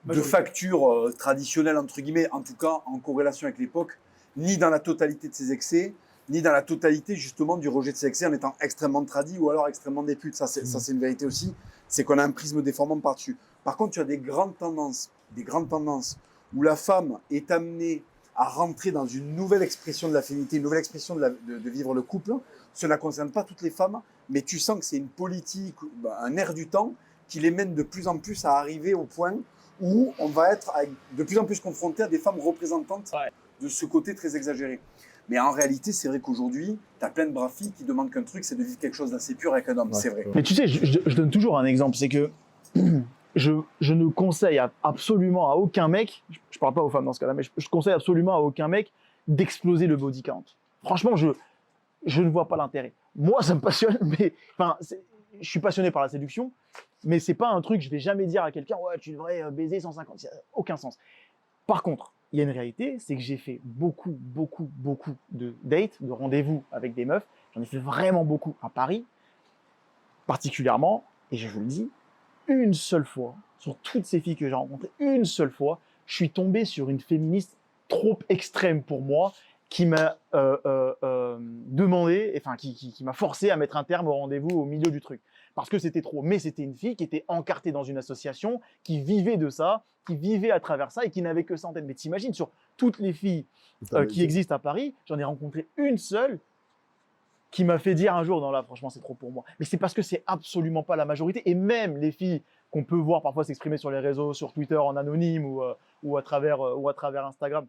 de facture traditionnelle, entre guillemets, en tout cas en corrélation avec l'époque, ni dans la totalité de ses excès, ni dans la totalité justement du rejet de ses excès en étant extrêmement tradis ou alors extrêmement des putes. Ça, c'est une vérité aussi, c'est qu'on a un prisme déformant par-dessus. Par contre, tu as des grandes tendances où la femme est amenée à rentrer dans une nouvelle expression de la féminité, une nouvelle expression de vivre le couple. Cela ne concerne pas toutes les femmes, mais tu sens que c'est une politique, un air du temps qui les mène de plus en plus à arriver au point où on va être de plus en plus confronté à des femmes représentantes de ce côté très exagéré. Mais en réalité, c'est vrai qu'aujourd'hui, tu as plein de braves filles qui demandent qu'un truc, c'est de vivre quelque chose d'assez pur avec un homme, c'est vrai. Mais tu sais, je donne toujours un exemple, c'est que je ne conseille absolument à aucun mec, je parle pas aux femmes dans ce cas-là, mais je conseille absolument à aucun mec d'exploser le body count. Franchement, je ne vois pas l'intérêt. Moi, ça me passionne, mais enfin, je suis passionné par la séduction, mais c'est pas un truc, je vais jamais dire à quelqu'un, ouais, tu devrais baiser 150, ça n'a aucun sens. Par contre, il y a une réalité, c'est que j'ai fait beaucoup de dates, de rendez-vous avec des meufs. J'en ai fait vraiment beaucoup à Paris, particulièrement, et je vous le dis, une seule fois, sur toutes ces filles que j'ai rencontrées, une seule fois, je suis tombé sur une féministe trop extrême pour moi, qui m'a demandé, enfin qui m'a forcé à mettre un terme au rendez-vous au milieu du truc. Parce que c'était trop. Mais c'était une fille qui était encartée dans une association, qui vivait de ça, qui vivait à travers ça et qui n'avait que ça en tête. Mais t'imagines, sur toutes les filles qui existent à Paris, j'en ai rencontré une seule qui m'a fait dire un jour, non là franchement c'est trop pour moi. Mais c'est parce que c'est absolument pas la majorité. Et même les filles qu'on peut voir parfois s'exprimer sur les réseaux, sur Twitter en anonyme ou à travers Instagram,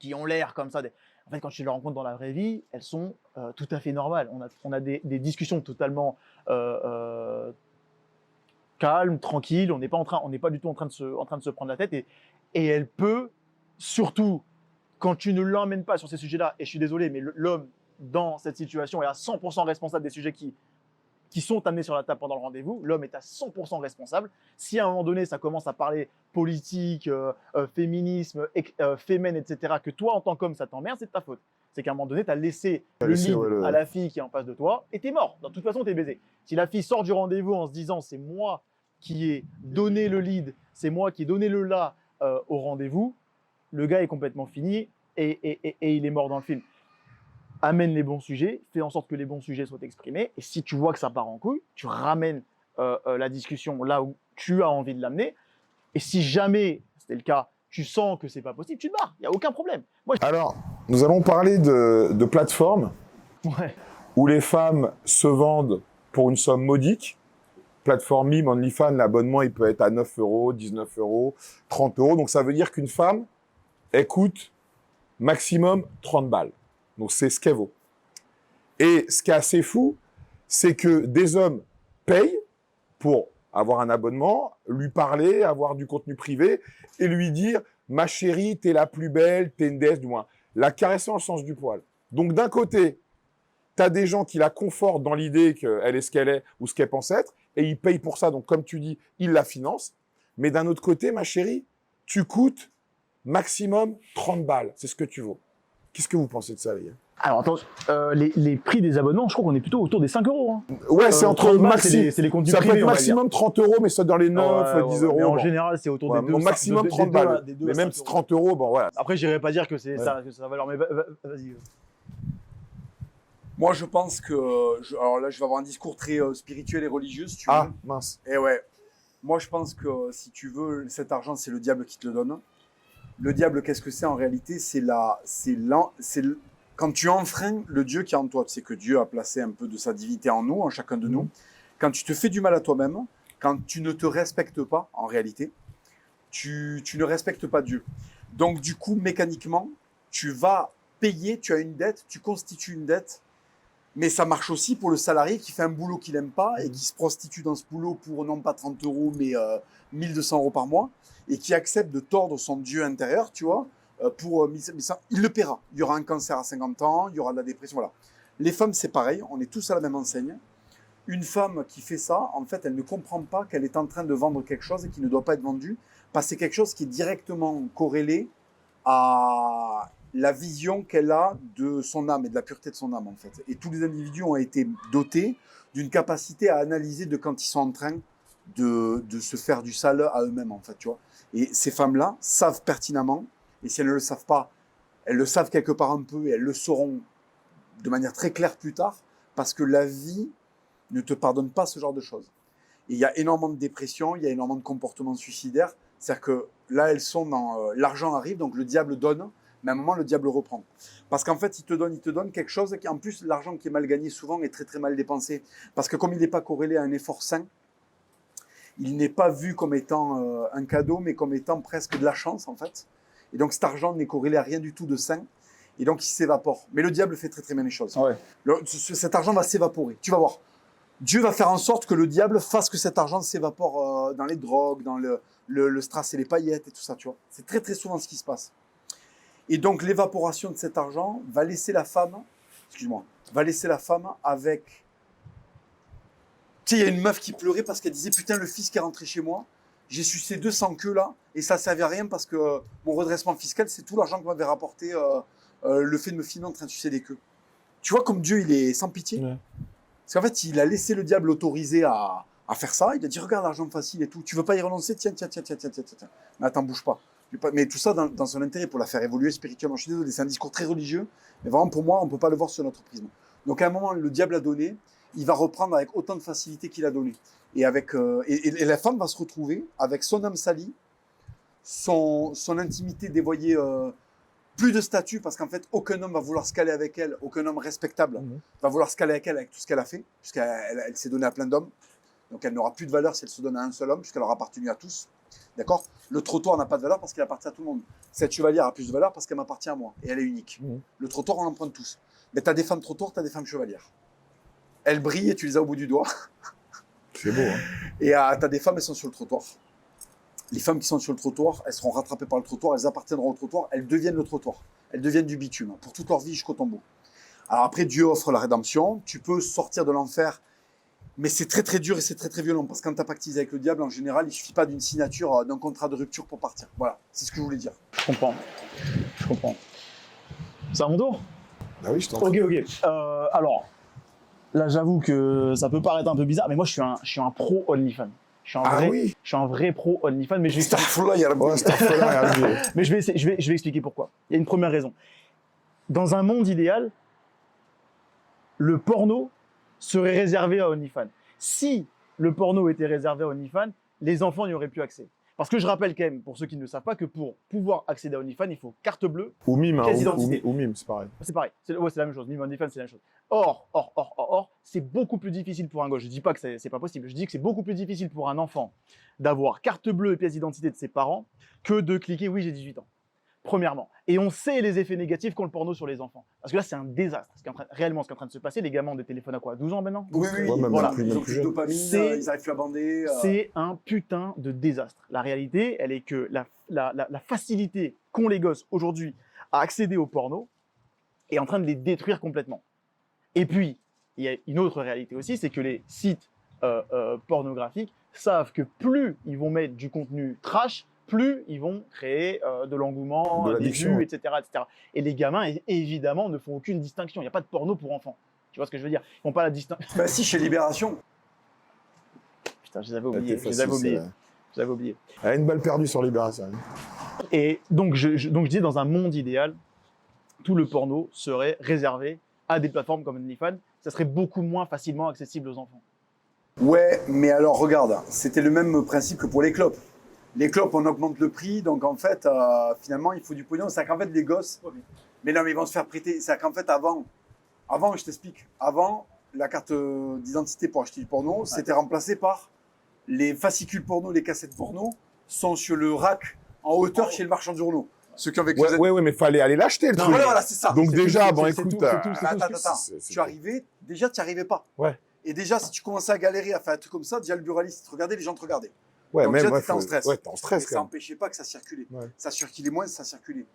qui ont l'air comme ça. En fait, quand tu les rencontres dans la vraie vie, elles sont tout à fait normales. On a des discussions totalement calmes, tranquilles. On n'est pas du tout en train de se prendre la tête. Et elle peut, surtout quand tu ne l'emmènes pas sur ces sujets-là, et je suis désolé, mais l'homme dans cette situation est à 100% responsable des sujets qui sont amenés sur la table pendant le rendez-vous. L'homme est à 100% responsable. Si à un moment donné, ça commence à parler politique, féminisme, féminin, etc., que toi, en tant qu'homme, ça t'emmerde, c'est de ta faute. C'est qu'à un moment donné, tu as laissé le lead à la fille qui est en face de toi et t'es mort. De toute façon, t'es baisé. Si la fille sort du rendez-vous en se disant « c'est moi qui ai donné le lead, c'est moi qui ai donné le là au rendez-vous », le gars est complètement fini et il est mort dans le film. Amène les bons sujets, fais en sorte que les bons sujets soient exprimés. Et si tu vois que ça part en couille, tu ramènes la discussion là où tu as envie de l'amener. Et si jamais, c'était le cas, tu sens que c'est pas possible, tu te barres. Il n'y a aucun problème. Alors, nous allons parler de plateformes où les femmes se vendent pour une somme modique. Plateforme Mime, OnlyFans, l'abonnement, il peut être à 9 €, 19 €, 30 €. Donc, ça veut dire qu'une femme, elle coûte maximum 30 balles. Donc, c'est ce qu'elle vaut. Et ce qui est assez fou, c'est que des hommes payent pour avoir un abonnement, lui parler, avoir du contenu privé et lui dire « Ma chérie, t'es la plus belle, t'es une déesse, du moins. » La caresser dans le sens du poil. Donc, d'un côté, tu as des gens qui la confortent dans l'idée qu'elle est ce qu'elle est ou ce qu'elle pense être et ils payent pour ça. Donc, comme tu dis, ils la financent. Mais d'un autre côté, ma chérie, tu coûtes maximum 30 balles. C'est ce que tu vaux. Qu'est-ce que vous pensez de ça, les gars? Alors, attends, les prix des abonnements, je crois qu'on est plutôt autour des 5 €. Hein. Ouais, c'est entre maximum. C'est les comptes ça privés, peut être maximum 30 €, mais ça dans les 9, 10 €. Mais en général, c'est autour des 2. Maximum 30 balles. Mais même 30 €, bon, voilà. Après, je n'irais pas dire que c'est ça, que ça va leur. Mais vas-y. Moi, je pense que. Alors là, je vais avoir un discours très spirituel et religieux, si tu veux. Ah, mince. Et ouais. Moi, je pense que si tu veux, cet argent, c'est le diable qui te le donne. Le diable, qu'est-ce que c'est en réalité? Quand tu enfreins le Dieu qui est en toi. Tu sais que Dieu a placé un peu de sa divinité en nous, en chacun de nous. Quand tu te fais du mal à toi-même, quand tu ne te respectes pas, en réalité, tu ne respectes pas Dieu. Donc, du coup, mécaniquement, tu vas payer, tu as une dette, tu constitues une dette, Mais ça marche aussi pour le salarié qui fait un boulot qu'il n'aime pas et qui se prostitue dans ce boulot pour non pas 30 euros, mais 1200 euros par mois et qui accepte de tordre son Dieu intérieur, tu vois, pour 1100. Il le paiera. Il y aura un cancer à 50 ans, il y aura de la dépression, voilà. Les femmes, c'est pareil. On est tous à la même enseigne. Une femme qui fait ça, en fait, elle ne comprend pas qu'elle est en train de vendre quelque chose et qui ne doit pas être vendu parce que c'est quelque chose qui est directement corrélé à la vision qu'elle a de son âme et de la pureté de son âme, en fait. Et tous les individus ont été dotés d'une capacité à analyser de quand ils sont en train de se faire du sale à eux-mêmes, en fait, tu vois. Et ces femmes-là savent pertinemment, et si elles ne le savent pas, elles le savent quelque part un peu et elles le sauront de manière très claire plus tard, parce que la vie ne te pardonne pas ce genre de choses. Et il y a énormément de dépression, il y a énormément de comportements suicidaires, c'est-à-dire que là, elles sont dans... l'argent arrive, donc le diable donne, mais à un moment, le diable reprend. Parce qu'en fait, il te donne quelque chose qui, en plus, l'argent qui est mal gagné souvent est très très mal dépensé. Parce que comme il n'est pas corrélé à un effort sain, il n'est pas vu comme étant un cadeau, mais comme étant presque de la chance, en fait. Et donc, cet argent n'est corrélé à rien du tout de sain. Et donc, il s'évapore. Mais le diable fait très très bien les choses. Ouais. Cet argent va s'évaporer. Tu vas voir. Dieu va faire en sorte que le diable fasse que cet argent s'évapore dans les drogues, dans le strass et les paillettes et tout ça, tu vois. C'est très très souvent ce qui se passe. Et donc, l'évaporation de cet argent va laisser la femme, avec... Tu sais, il y a une meuf qui pleurait parce qu'elle disait, putain, le fils qui est rentré chez moi, j'ai sucé 200 queues là, et ça ne servait à rien parce que mon redressement fiscal, c'est tout l'argent que m'avait rapporté le fait de me filmer en train de sucer des queues. Tu vois comme Dieu, il est sans pitié. Ouais. Parce qu'en fait, il a laissé le diable autoriser à faire ça. Il a dit, regarde l'argent facile et tout. Tu veux pas y renoncer? Tiens. Mais attends, bouge pas. Mais tout ça dans son intérêt pour la faire évoluer spirituellement. Je suis désolé, c'est un discours très religieux. Mais vraiment, pour moi, on ne peut pas le voir sur notre prisme. Donc, à un moment, le diable a donné. Il va reprendre avec autant de facilité qu'il a donné. Et la femme va se retrouver avec son âme salie, son intimité dévoyée, plus de statut, parce qu'en fait, aucun homme va vouloir se caler avec elle, aucun homme respectable va vouloir se caler avec elle avec tout ce qu'elle a fait, puisqu'elle s'est donnée à plein d'hommes. Donc elle n'aura plus de valeur si elle se donne à un seul homme, puisqu'elle aura appartenu à tous. D'accord? Le trottoir n'a pas de valeur parce qu'il appartient à tout le monde. Cette chevalière a plus de valeur parce qu'elle m'appartient à moi, et elle est unique. Le trottoir, on l'emprunte tous. Mais tu as des femmes trottoirs, tu as des femmes chevalières. Elles brillent et tu les as au bout du doigt. C'est beau, hein. Et tu as des femmes, elles sont sur le trottoir. Les femmes qui sont sur le trottoir, elles seront rattrapées par le trottoir, elles appartiendront au trottoir, elles deviennent le trottoir. Elles deviennent du bitume pour toute leur vie jusqu'au tombeau. Alors après, Dieu offre la rédemption, tu peux sortir de l'enfer, mais c'est très très dur et c'est très très violent, parce que quand tu as pactisé avec le diable, en général, il ne suffit pas d'une signature, d'un contrat de rupture pour partir. Voilà, c'est ce que je voulais dire. Je comprends. C'est à mon tour? Ah oui, je t'en prie. Ok. Alors, là, j'avoue que ça peut paraître un peu bizarre, mais moi, je suis un pro OnlyFans. Je suis un vrai pro OnlyFans, mais je vais expliquer pourquoi. Il y a une première raison. Dans un monde idéal, le porno serait réservé à OnlyFans. Si le porno était réservé à OnlyFans, les enfants n'y auraient plus accès. Parce que je rappelle quand même, pour ceux qui ne le savent pas, que pour pouvoir accéder à OnlyFans, il faut carte bleue, ou mime, pièce d'identité. Ou mime, c'est pareil. C'est pareil, c'est la même chose. Mime OnlyFans, c'est la même chose. Or, c'est beaucoup plus difficile pour un gosse. Je ne dis pas que c'est pas possible. Je dis que c'est beaucoup plus difficile pour un enfant d'avoir carte bleue et pièce d'identité de ses parents que de cliquer « oui, j'ai 18 ans ». Premièrement. Et on sait les effets négatifs qu'ont le porno sur les enfants. Parce que là, c'est un désastre. Réellement, ce qui est en train de se passer, les gamins ont des téléphones à quoi, 12 ans maintenant? Oui. Voilà. Ils ont plus de dopamine, ils n'arrivent plus à bander. C'est un putain de désastre. La réalité, elle est que la facilité qu'ont les gosses aujourd'hui à accéder au porno est en train de les détruire complètement. Et puis, il y a une autre réalité aussi, c'est que les sites pornographiques savent que plus ils vont mettre du contenu trash, plus ils vont créer de l'engouement, des vues, etc., etc. Et les gamins, évidemment, ne font aucune distinction. Il n'y a pas de porno pour enfants. Tu vois ce que je veux dire? Ils font pas la distinction. Bah si, chez Libération. Putain, je les avais oubliés. Elle a une balle perdue sur Libération. Et donc, je dis, dans un monde idéal, tout le porno serait réservé à des plateformes comme OnlyFans. Ça serait beaucoup moins facilement accessible aux enfants. Ouais, mais alors regarde, c'était le même principe que pour les clopes. Les clopes, on augmente le prix, donc en fait, finalement, il faut du pognon. C'est qu'en fait, les gosses, mais non, mais ils vont se faire prêter. C'est qu'en fait, avant, je t'explique, avant, la carte d'identité pour acheter du porno, c'était remplacé par les fascicules porno, les cassettes porno, sont sur le rack en hauteur chez le marchand de journaux. Ceux qui ont vécu Ouais, mais fallait aller l'acheter, le truc. Voilà, c'est ça. Donc déjà, bon, c'est écoute... tout, c'est tout, c'est tout. Attends. Tu arrivais, déjà, tu n'y arrivais pas. Ouais. Et déjà, si tu commençais à galérer à faire un truc comme ça, déjà, le buraliste te regardait, les gens te regardaient. Ouais, donc même, déjà, ouais, t'étais en stress. Ouais, t'es en stress, Et ça quand même. n'empêchait pas que ça circulait. Ouais. Ça circulait moins, ça circulait.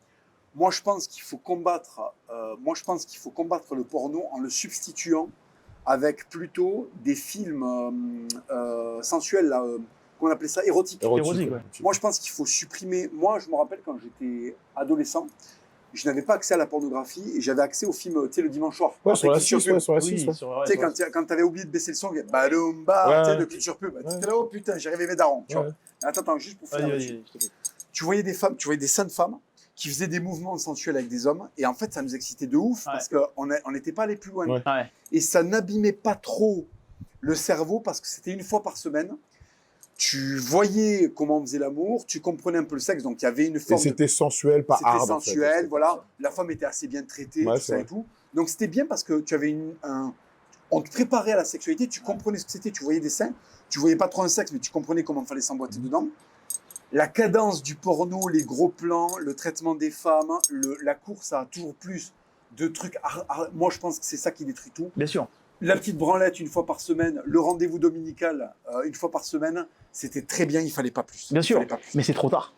Moi, je pense qu'il faut combattre le porno en le substituant avec plutôt des films sensuels, là, qu'on appelait ça érotiques. Érotique, ouais. Moi, je pense qu'il faut supprimer. Moi, je me rappelle quand j'étais adolescent, je n'avais pas accès à la pornographie et j'avais accès aux films, tu sais, le dimanche soir. Ouais, sur la Culture 6, Pub. ouais, sur la Oui, 6. sur- ouais, Tu sais, sur- quand tu avais oublié de baisser le son, il y avait Badoumba, tu sais, de Culture Pub. Tu étais là, oh putain, j'ai rêvé mes darons. Tu vois. Attends, juste pour finir. Vas-y, je t'écoute. Tu voyais des femmes, tu voyais des saintes femmes qui faisaient des mouvements sensuels avec des hommes et en fait, ça nous excitait de ouf parce qu'on n'était pas allé plus loin. Ouais. Ouais. Et ça n'abîmait pas trop le cerveau parce que c'était une fois par semaine. Tu voyais comment on faisait l'amour, tu comprenais un peu le sexe, donc il y avait une Et forme c'était sensuel, pas hard. c'était en fait. sensuel, voilà. La femme était assez bien traitée, Ouais, tout c'est ça vrai. et tout. Donc c'était bien parce que tu avais on te préparait à la sexualité, tu comprenais ce que c'était, tu voyais des seins, tu voyais pas trop un sexe, mais tu comprenais comment il fallait s'emboîter dedans. La cadence du porno, les gros plans, le traitement des femmes, la course à toujours plus de trucs. Moi, je pense que c'est ça qui détruit tout. Bien sûr. La petite branlette une fois par semaine, le rendez-vous dominical une fois par semaine, c'était très bien, il fallait pas plus. Bien Il sûr. fallait pas plus. Mais c'est trop tard.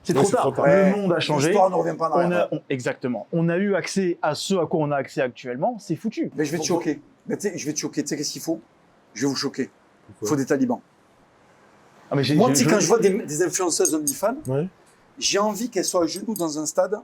C'est Ouais, trop c'est tard. trop tard. Le monde a changé. L'histoire ne revient pas en arrière. Exactement. On a eu accès à ce à quoi on a accès actuellement. C'est foutu. Mais je vais te choquer. Mais tu sais, je vais te choquer. Tu sais qu'est-ce qu'il faut? Je vais vous choquer. Il Pourquoi faut des talibans. Ah, mais Moi, tu sais, quand je vois des influenceuses OnlyFans, Ouais. j'ai envie qu'elles soient à genoux dans un stade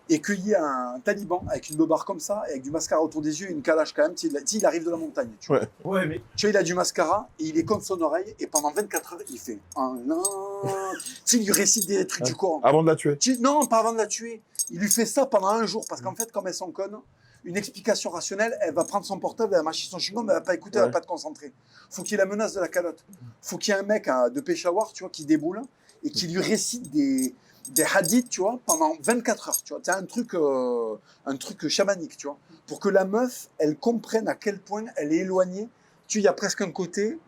et qu'il y ait un taliban avec une beubare comme ça, et avec du mascara autour des yeux et une calache quand même. Tu sais, il arrive de la montagne. Tu vois. Ouais, mais. Tu vois, il a du mascara et il est contre son oreille et pendant 24 heures, il fait un non. Tu sais, il lui récite des trucs du Coran. Avant de la tuer. Non, pas avant de la tuer. Il lui fait ça pendant un jour parce qu'en fait, comme elles sont connes, une explication rationnelle, elle va prendre son portable, elle va mâcher son chewing-gum, elle va pas écouter, elle va pas te concentrer. Faut qu'il y ait la menace de la calotte. Faut qu'il y ait un mec de Peshawar, tu vois, qui déboule et qui lui récite des hadiths, tu vois, pendant 24 heures, tu vois. C'est un truc chamanique, tu vois, pour que la meuf, elle comprenne à quel point elle est éloignée. Tu vois, il y a presque un côté.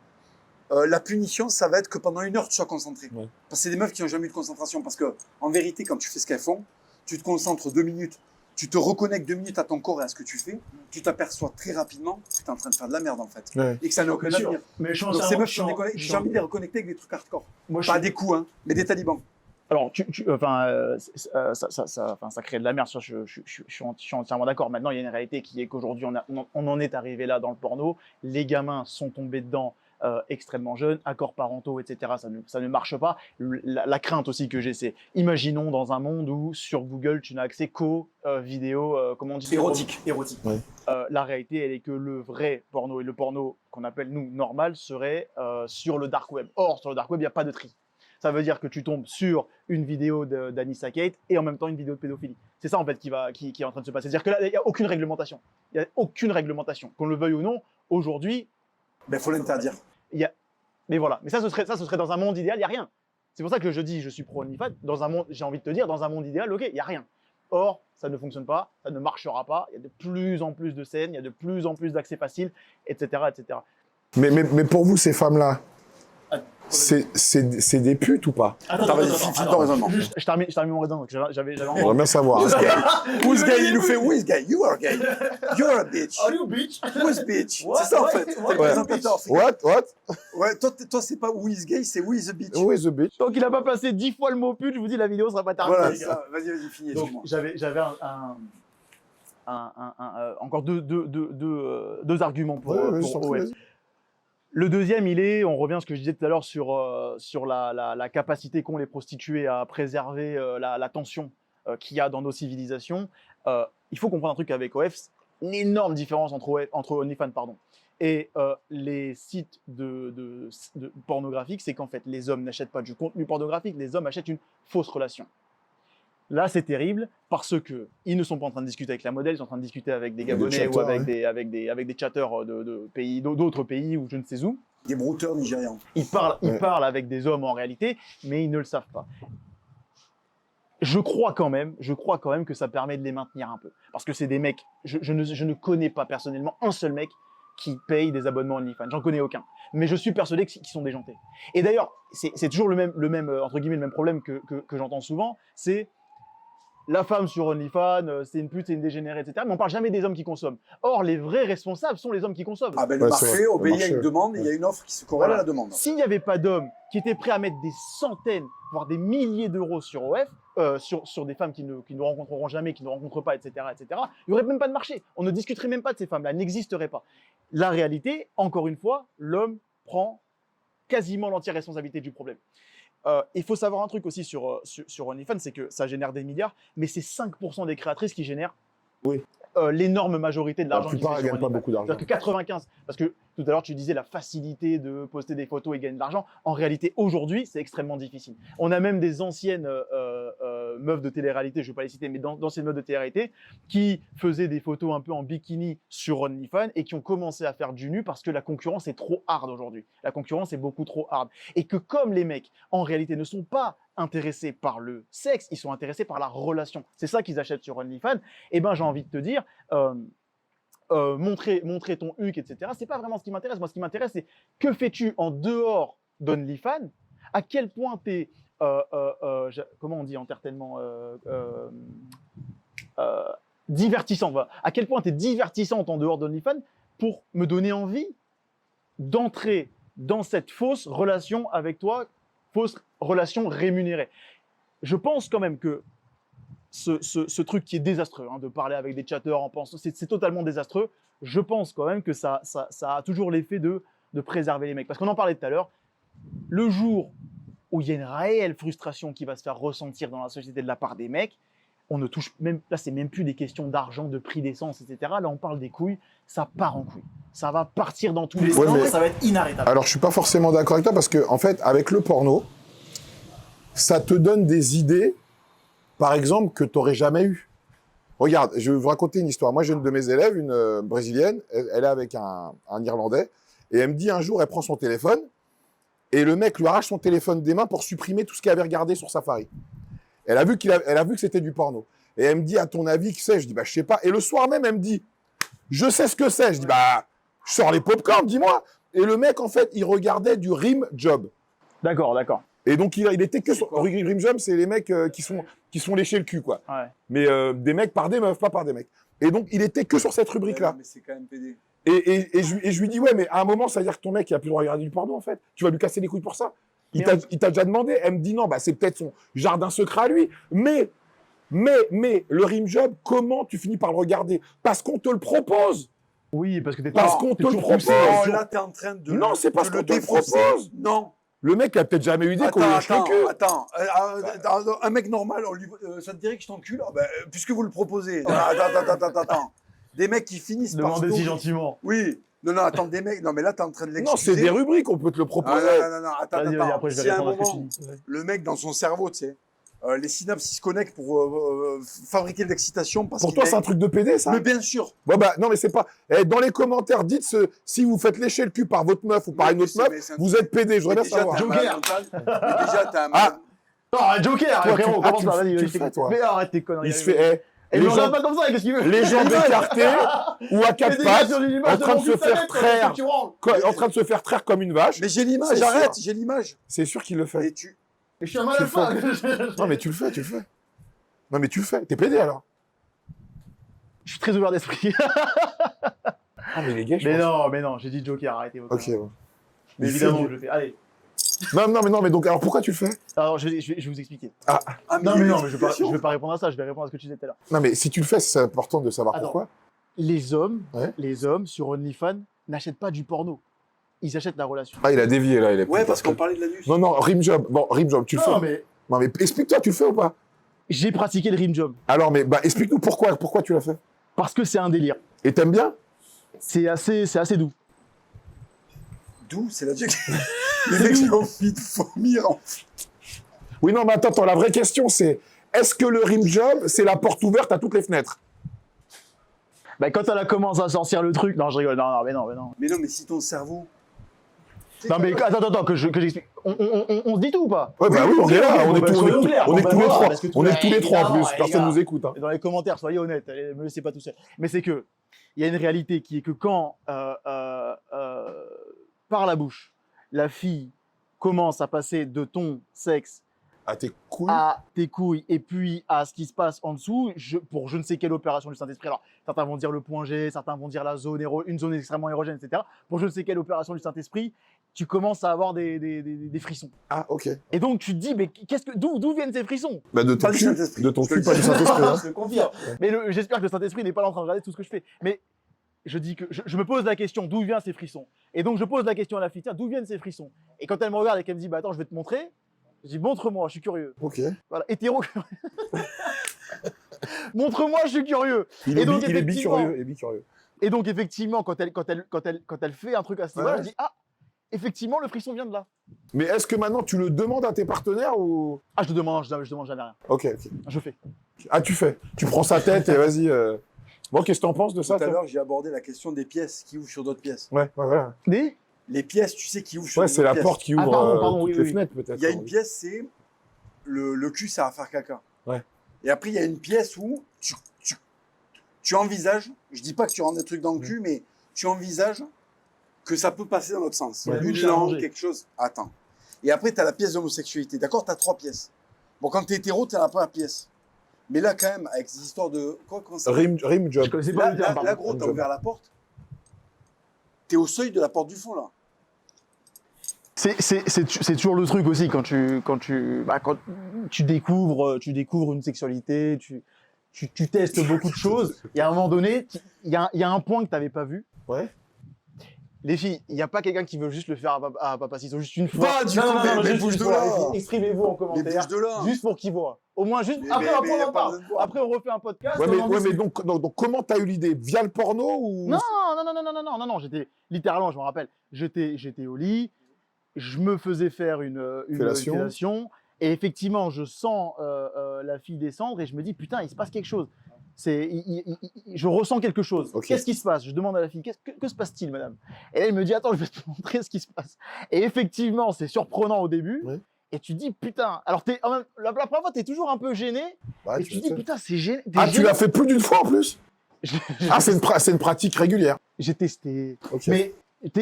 La punition, ça va être que pendant 1 heure, tu sois concentré. Ouais. Parce que c'est des meufs qui n'ont jamais eu de concentration. Parce que, en vérité, quand tu fais ce qu'elles font, tu te concentres 2 minutes, tu te reconnectes 2 minutes à ton corps et à ce que tu fais, tu t'aperçois très rapidement que tu es en train de faire de la merde, en fait. Ouais. Et que ça n'a aucun avenir. Mais je Donc, ces meufs, j'ai envie de les reconnecter avec des trucs hardcore. Moi, je Pas suis- des coups, hein, mais des talibans. Alors, ça crée de la merde. Je suis entièrement d'accord. Maintenant, il y a une réalité qui est qu'aujourd'hui, on en est arrivé là dans le porno. Les gamins sont tombés dedans extrêmement jeunes, accords parentaux, etc. Ça ne marche pas. La crainte aussi que j'ai, c'est imaginons dans un monde où sur Google, tu n'as accès qu'aux vidéos, comment on dit, Érotique. la réalité, elle est que le vrai porno et le porno qu'on appelle, nous, normal, serait sur le dark web. Or, sur le dark web, il n'y a pas de tri. Ça veut dire que tu tombes sur une vidéo d'Anissa Kate et en même temps une vidéo de pédophilie. C'est ça, en fait, qui est en train de se passer. C'est-à-dire que là, il n'y a aucune réglementation. Il n'y a aucune réglementation. Qu'on le veuille ou non, aujourd'hui, Ben, faut l'interdire. il y a... Mais voilà. Mais ça, ce serait dans un monde idéal, il n'y a rien. C'est pour ça que je dis, je suis pro OnlyFans. Dans un monde, j'ai envie de te dire, dans un monde idéal, ok, il n'y a rien. Or, ça ne fonctionne pas, ça ne marchera pas. Il y a de plus en plus de scènes, il y a de plus en plus d'accès facile, etc., etc. Mais pour vous, ces femmes-là, c'est des putes ou pas? Attends, vas-y, finis ton raisonnement. Je termine mon raisonnement. J'avais envie. On va bien savoir. Who's gay? Who's gay? Il nous fait Who's gay? You are gay. You're a bitch. Are you bitch? Who's bitch? What? C'est ça en What? fait. T'es What? le présentateur. What? Ouais, toi c'est pas Who is gay, c'est Who is a bitch. Who is the bitch? Tant qu'il n'a pas placé 10 fois le mot pute, je vous dis la vidéo sera pas terminée. Voilà, les gars. ça. Vas-y, finis. Donc Excuse-moi. j'avais encore deux arguments pour sans OF. vas-y. Le deuxième, on revient à ce que je disais tout à l'heure sur la capacité qu'ont les prostituées à préserver la tension qu'il y a dans nos civilisations. Il faut comprendre un truc avec OF, une énorme différence entre OnlyFans et les sites de pornographiques, c'est qu'en fait, les hommes n'achètent pas du contenu pornographique, les hommes achètent une fausse relation. Là, c'est terrible parce que ils ne sont pas en train de discuter avec la modèle, ils sont en train de discuter avec des Gabonais chatteurs, ou avec ouais. des chatteurs de pays, d'autres pays ou je ne sais où. Des brouteurs nigérians. Ils parlent avec des hommes en réalité, mais ils ne le savent pas. Je crois quand même que ça permet de les maintenir un peu. Parce que c'est des mecs, je ne connais pas personnellement un seul mec qui paye des abonnements OnlyFans. J'en connais aucun. Mais je suis persuadé qu'ils sont déjantés. Et d'ailleurs, c'est toujours le même entre guillemets, le même problème que j'entends souvent, c'est la femme sur OnlyFans, c'est une pute, c'est une dégénérée, etc. Mais on parle jamais des hommes qui consomment. Or, les vrais responsables sont les hommes qui consomment. Ah ben le marché obéit à une demande, il y a une offre qui se corrèle à la demande. S'il n'y avait pas d'hommes qui étaient prêts à mettre des centaines, voire des milliers d'euros sur OF, sur des femmes qui ne rencontreront jamais, qui ne rencontrent pas, etc., il n'y aurait même pas de marché. On ne discuterait même pas de ces femmes-là, elles n'existeraient pas. La réalité, encore une fois, l'homme prend quasiment l'entière responsabilité du problème. Il faut savoir un truc aussi sur OnlyFans, c'est que ça génère des milliards, mais c'est 5% des créatrices qui génèrent l'énorme majorité de l'argent. La plupart ne gagnent pas beaucoup d'argent. C'est-à-dire que 95, parce que tout à l'heure tu disais la facilité de poster des photos et gagner de l'argent. En réalité, aujourd'hui, c'est extrêmement difficile. On a même des anciennes meufs de télé-réalité, je ne vais pas les citer, mais d'anciennes meufs de télé-réalité qui faisaient des photos un peu en bikini sur OnlyFans et qui ont commencé à faire du nu parce que la concurrence est trop hard aujourd'hui. La concurrence est beaucoup trop hard. Et que comme les mecs, en réalité, ne sont pas intéressés par le sexe, ils sont intéressés par la relation. C'est ça qu'ils achètent sur OnlyFans. Eh ben, j'ai envie de te dire, montrer ton huc, etc. C'est pas vraiment ce qui m'intéresse. Moi, ce qui m'intéresse, c'est que fais-tu en dehors d'OnlyFans? À quel point t'es, comment on dit entertainement, divertissant. Voilà. À quel point t'es divertissante en dehors d'OnlyFans pour me donner envie d'entrer dans cette fausse relation avec toi, fausse relation rémunérée. Je pense quand même que ce truc qui est désastreux, de parler avec des chatteurs en pensant, c'est totalement désastreux. Je pense quand même que ça a toujours l'effet de préserver les mecs. Parce qu'on en parlait tout à l'heure, le jour où il y a une réelle frustration qui va se faire ressentir dans la société de la part des mecs, on ne touche même, là c'est même plus des questions d'argent, de prix d'essence, etc. Là on parle des couilles, ça part en couilles. Ça va partir dans tous les sens, ça va être inarrêtable. Alors je suis pas forcément d'accord avec toi parce que en fait avec le porno, ça te donne des idées, par exemple, que tu n'aurais jamais eues. Regarde, je vais vous raconter une histoire. Moi j'ai une de mes élèves, une brésilienne, elle est avec un Irlandais, et elle me dit un jour, elle prend son téléphone, et le mec lui arrache son téléphone des mains pour supprimer tout ce qu'elle avait regardé sur Safari. Elle a vu que c'était du porno. Et elle me dit, à ton avis, que c'est? Je dis, bah, je sais pas. Et le soir même, elle me dit, je sais ce que c'est. Je dis, bah, je sors les popcorn, dis-moi. Et le mec, en fait, il regardait du rim job. D'accord. Et donc, il était que sur rim job, c'est les mecs qui sont léchés le cul, quoi. Ouais. Mais des mecs par des meufs, pas par des mecs. Et donc, il était que sur cette rubrique-là. Ouais, mais c'est quand même pédé. Et je lui dis, ouais, mais à un moment, ça veut dire que ton mec, il a plus le droit de regarder du porno, en fait. Tu vas lui casser les couilles pour ça. Il t'a déjà demandé. Elle me dit non, bah, c'est peut-être son jardin secret à lui. Mais, le rim job, comment tu finis par le regarder? Parce qu'on te le propose. Oui, parce que parce qu'on te le propose. Non, là, t'es en train de. Non, c'est parce qu'on te le propose. Non. Le mec, il a peut-être jamais eu idée qu'on lui lèche le cul. Attends, un mec normal, ça te dirait que je t'encule? Puisque vous le proposez. Attends. Des mecs qui finissent par. Demandez si gentiment. Oui. Non, attends, des mecs. Non, mais là, t'es en train de l'excuser. Non, c'est des rubriques, on peut te le proposer. Non, attends. Après, je vais si à un répondre à ce que moment, tu dis. le mec, dans son cerveau, tu sais, les synapses se connectent pour fabriquer de l'excitation. Pour toi, c'est un truc de PD, ça? Mais bien sûr. Bon, bah, non, mais c'est pas. Dans les commentaires, dites si vous faites lécher le cul par votre meuf ou par une autre meuf, vous êtes PD. Je voudrais bien savoir. Joker. Déjà, t'as un mal. Non, un Joker, frérot, commence par tu le fais, toi. Mais arrête tes conneries. Il se fait. Et il regarde pas comme ça, qu'est-ce qu'il veut? Les jambes écartées ou à quatre pattes, en train de se faire traire, en train de se faire traire comme une vache. Mais j'ai l'image, j'arrête, j'ai l'image. C'est sûr qu'il le fait. Et je suis un mal alpha. Non, mais tu le fais. Non, mais tu le fais. T'es pédé alors. Je suis très ouvert d'esprit. Ah, mais les gars, mais non, j'ai dit Joker, arrêtez vos Ok, bon. Mais évidemment, je le fais. Allez. Non, mais donc, alors pourquoi tu le fais? Alors, je vais vous expliquer. mais je vais pas répondre à ça, je vais répondre à ce que tu disais tout à l'heure. Non, mais si tu le fais, c'est important de savoir pourquoi. Les hommes sur OnlyFans n'achètent pas du porno. Ils achètent la relation. Ah, il a dévié là. Ouais, parce qu'on parlait de l'anus. Non, rimjob. Bon, rimjob, tu le fais. Non, mais explique-toi, tu le fais ou pas? J'ai pratiqué le rimjob. Alors, mais explique-nous pourquoi tu l'as fait. Parce que c'est un délire. Et t'aimes bien? C'est assez doux. D'où? C'est la Jack. Les mecs, j'ai envie de vomir. Oui, non, mais attends, la vraie question, c'est est-ce que le rimjob, c'est la porte ouverte à toutes les fenêtres? Quand elle a commencé à sortir le truc. Non, je rigole. Mais non. Mais non, mais si ton cerveau. Non, mais attends, que j'explique. On se dit tout ou pas? Ouais, bah oui, on est là. On est tous les trois. On est tous les trois en plus. Personne nous écoute. Dans les commentaires, soyez honnêtes. Ne me laissez pas tout seul. Mais c'est que. Il y a une réalité qui est que quand, par la bouche, la fille commence à passer de ton sexe À tes couilles. À tes couilles et puis à ce qui se passe en dessous pour je ne sais quelle opération du Saint-Esprit. Alors, certains vont dire le point G, certains vont dire une zone extrêmement érogène, etc. Pour je ne sais quelle opération du Saint-Esprit, tu commences à avoir des frissons. Ah, ok. Et donc, tu te dis, mais d'où viennent ces frissons? Bah, de ton cul, de ton cul, pas du Saint-Esprit. Hein. Je te confirme. Mais j'espère que le Saint-Esprit n'est pas là en train de regarder tout ce que je fais. Mais je dis que je me pose la question, d'où viennent ces frissons? Et donc, je pose la question à la fille, tiens, d'où viennent ces frissons? Et quand elle me regarde et qu'elle me dit, bah attends, je vais te montrer, je dis, montre-moi, je suis curieux. Ok. Voilà, hétéro. Montre-moi, je suis curieux. Il est bicurieux. Et donc, effectivement, quand elle fait un truc à ce niveau-là, je dis, ah, effectivement, le frisson vient de là. Mais est-ce que maintenant, tu le demandes à tes partenaires ou... Ah, je demande jamais rien. Ok. Je fais. Ah, tu fais. Tu prends sa tête et vas-y. Bon, qu'est-ce que t'en penses de ça? Tout à l'heure, j'ai abordé la question des pièces qui ouvrent sur d'autres pièces. Ouais, voilà. Les pièces, tu sais, qui ouvrent sur Ouais, d'autres c'est la pièces. porte qui ouvre pardon, toutes les fenêtres, peut-être. Il y a une pièce, c'est le cul, ça va faire caca. Ouais. Et après, il y a une pièce où tu envisages, je dis pas que tu rentres des trucs dans le cul, mais tu envisages que ça peut passer dans l'autre sens. Ouais, Une langue, quelque chose. Attends. Et après, tu as la pièce d'homosexualité. D'accord? Tu as 3 pièces. Bon, quand tu es hétéro, tu as la première pièce. Mais là, quand même, avec ces histoires de. Comment ça Rim job. Je connaissais pas le terme, Là, gros, t'as ouvert la porte. T'es au seuil de la porte du fond, là. C'est toujours le truc aussi quand tu découvres une sexualité, tu testes beaucoup de choses. Et à un moment donné, il y a un point que tu n'avais pas vu. Ouais. Les filles, il n'y a pas quelqu'un qui veut juste le faire à Papa Ciso, juste une fois. Pas du tout, mais bouge de là. Exprimez-vous en commentaire. Mais bouge de là. Juste pour qu'ils voient. Au moins, juste. Après, on en parle. Après, on refait un podcast. Ouais, mais donc, comment t'as eu l'idée? Via le porno ou... Non. J'étais littéralement, je me rappelle, j'étais au lit, je me faisais faire une fellation, et effectivement, je sens la fille descendre et je me dis putain, il se passe quelque chose. Je ressens quelque chose. Okay. Qu'est-ce qui se passe? Je demande à la fille, que se passe-t-il, madame? Et elle me dit, attends, je vais te montrer ce qui se passe. Et effectivement, c'est surprenant au début. Oui. Et tu dis, putain, alors la première fois, t'es toujours un peu gêné. Ouais, et tu te dis, putain, c'est gêné. Ah, tu l'as fait plus d'une fois en plus? Ah, c'est une pratique régulière. J'ai testé. Okay. Mais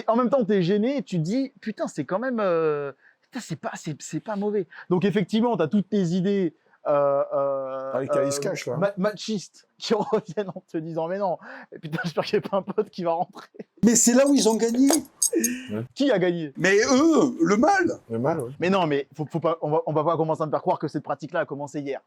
en même temps, t'es gêné et tu te dis, putain, c'est quand même. Putain, c'est pas mauvais. Donc, effectivement, t'as toutes tes idées. Machistes qui reviennent en te disant mais non, putain, j'espère qu'il n'y a pas un pote qui va rentrer. Mais c'est là où ils ont gagné. Ouais. Qui a gagné? Mais eux, le mal. Le mal, oui. Mais non, mais faut pas, on va pas commencer à me faire croire que cette pratique-là a commencé hier.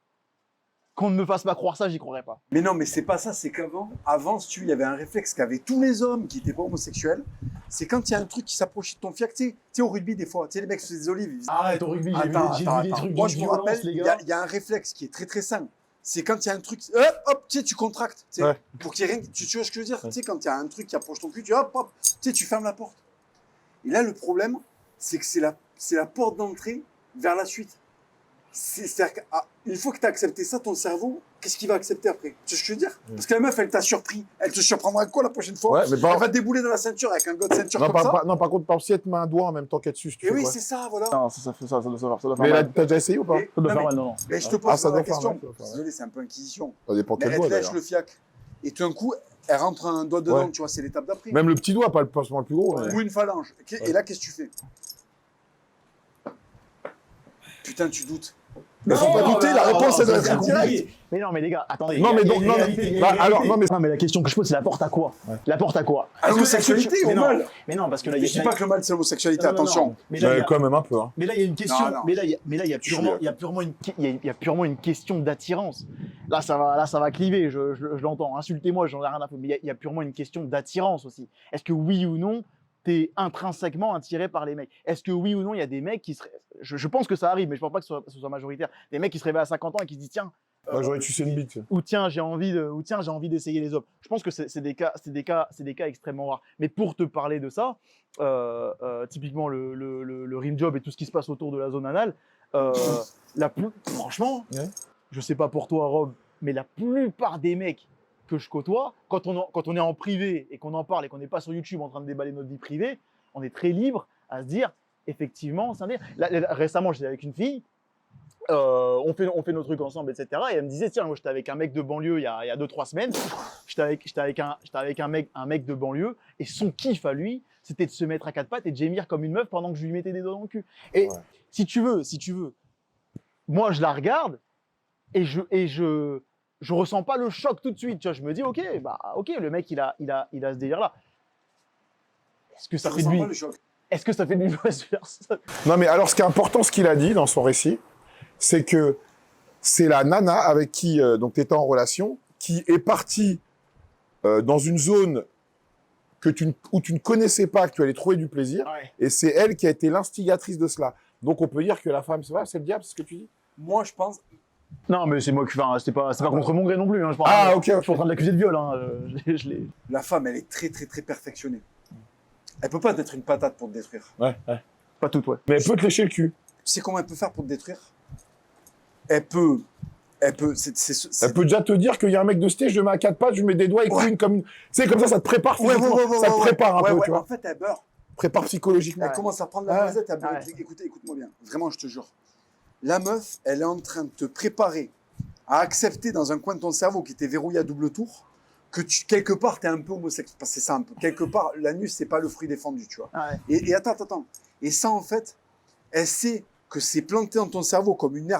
Qu'on ne me fasse pas croire ça, j'y croirais pas. Mais non, mais c'est pas ça, c'est qu'avant, si tu il y avait un réflexe qu'avaient tous les hommes qui n'étaient pas homosexuels, c'est quand il y a un truc qui s'approche de ton fiac, tu sais, au rugby des fois, tu sais, les mecs se font des olives. Arrête, au rugby, j'ai vu des trucs. Moi, je me rappelle, il y a un réflexe qui est très très simple. C'est quand il y a un truc, hop, tu sais, tu contractes, tu sais, ouais. Pour qu'il y ait rien, tu vois ce que je veux dire, ouais. Tu sais, quand il y a un truc qui approche ton cul, tu hop, tu sais, tu fermes la porte. Et là, le problème, c'est que c'est la porte d'entrée vers la suite. C'est-à-dire qu'une fois que tu as accepté ça, ton cerveau, qu'est-ce qu'il va accepter après? Tu sais ce que je veux dire? Parce que la meuf, elle t'a surpris. Elle te surprendra avec quoi la prochaine fois? Ouais, mais elle va te débouler dans la ceinture avec un gars de ceinture comme ça. Non, par contre, si elle te met un doigt en même temps qu'elle dessus, tu fais oui, c'est ça, voilà. Non, ça doit faire mais mal. Mais t'as déjà essayé ou pas? Ça doit faire mal, non. Mais je te pose la question. Désolé, c'est un peu inquisition. Ça dépend quel doigt, doigt, elle te lèche le fiac. Et tout d'un coup, elle rentre un doigt dedans, tu vois, c'est l'étape d'après. Même le petit doigt, pas le passement le plus gros. Ou une phalange. Et là, qu'est-ce que tu fais? Putain, tu doutes. Mais faut pas douter, la réponse elle doit être directe. Mais non, mais les gars, attendez. Non, mais donc, non, mais la question que je pose, c'est la porte à quoi? La porte à quoi? À l'homosexualité ou au mal? Mais non, parce que là, je dis pas que le mal c'est l'homosexualité, attention. Mais quand même un peu. Mais là, il y a une question. Mais là, il y a purement une question d'attirance. Là, ça va cliver. Je l'entends. Insultez-moi, j'en ai rien à foutre. Mais il y a purement une question d'attirance aussi. Est-ce que oui ou non? T'es intrinsèquement attiré par les mecs. Est-ce que oui ou non, il y a des mecs qui seraient... Je pense que ça arrive, mais je pense pas que ce soit majoritaire. Des mecs qui se réveillent à 50 ans et qui se disent tiens... j'aurais tué une bite. Ou tiens, j'ai envie d'essayer les hommes. Je pense que c'est des cas extrêmement rares. Mais pour te parler de ça, typiquement le rim job et tout ce qui se passe autour de la zone anale, franchement, je sais pas pour toi, Rob, mais la plupart des mecs que je côtoie, quand on est en privé et qu'on en parle et qu'on n'est pas sur YouTube en train de déballer notre vie privée, on est très libre à se dire, effectivement, c'est un délire. Récemment, j'étais avec une fille, on fait nos trucs ensemble, etc. Et elle me disait, tiens, moi j'étais avec un mec de banlieue il y a 2-3 semaines, j'étais avec un mec de banlieue, et son kiff à lui, c'était de se mettre à 4 pattes et de gémir comme une meuf pendant que je lui mettais des doigts dans le cul. Et si tu veux, moi, je la regarde et je ressens pas le choc tout de suite. Tu vois, je me dis, ok, le mec, il a ce délire-là. Est-ce que ça fait de lui Est-ce que ça fait de lui Non, mais alors, ce qui est important, ce qu'il a dit dans son récit, c'est que c'est la nana avec qui donc tu étais en relation, qui est partie dans une zone où tu ne connaissais pas, que tu allais trouver du plaisir, et c'est elle qui a été l'instigatrice de cela. Donc on peut dire que la femme, c'est le diable, c'est ce que tu dis? Moi, je pense. Non, mais c'est moi qui. Enfin, c'est pas contre mon gré non plus. Hein, je ok. Je suis en train de l'accuser de viol. Hein, La femme, elle est très, très, très perfectionnée. Elle peut pas être une patate pour te détruire. Ouais. Pas toute, ouais. Mais elle peut te lécher le cul. Tu sais comment elle peut faire pour te détruire? Elle peut. Elle peut déjà te dire qu'il y a un mec de stage, je le mets à 4 pattes, je lui mets des doigts et une comme. Tu sais, comme ça te prépare physiquement. Ça te prépare un peu, tu vois. En fait, elle beurre. Prépare psychologiquement. Elle commence à prendre la noisette. Écoute-moi bien. Vraiment, je te jure. La meuf, elle est en train de te préparer à accepter dans un coin de ton cerveau qui était verrouillé à double tour que quelque part, tu es un peu homosexuel. Parce que c'est ça un peu. Quelque part, l'anus, c'est pas le fruit défendu, tu vois. Et attends. Et ça, en fait, elle sait que c'est planté dans ton cerveau comme une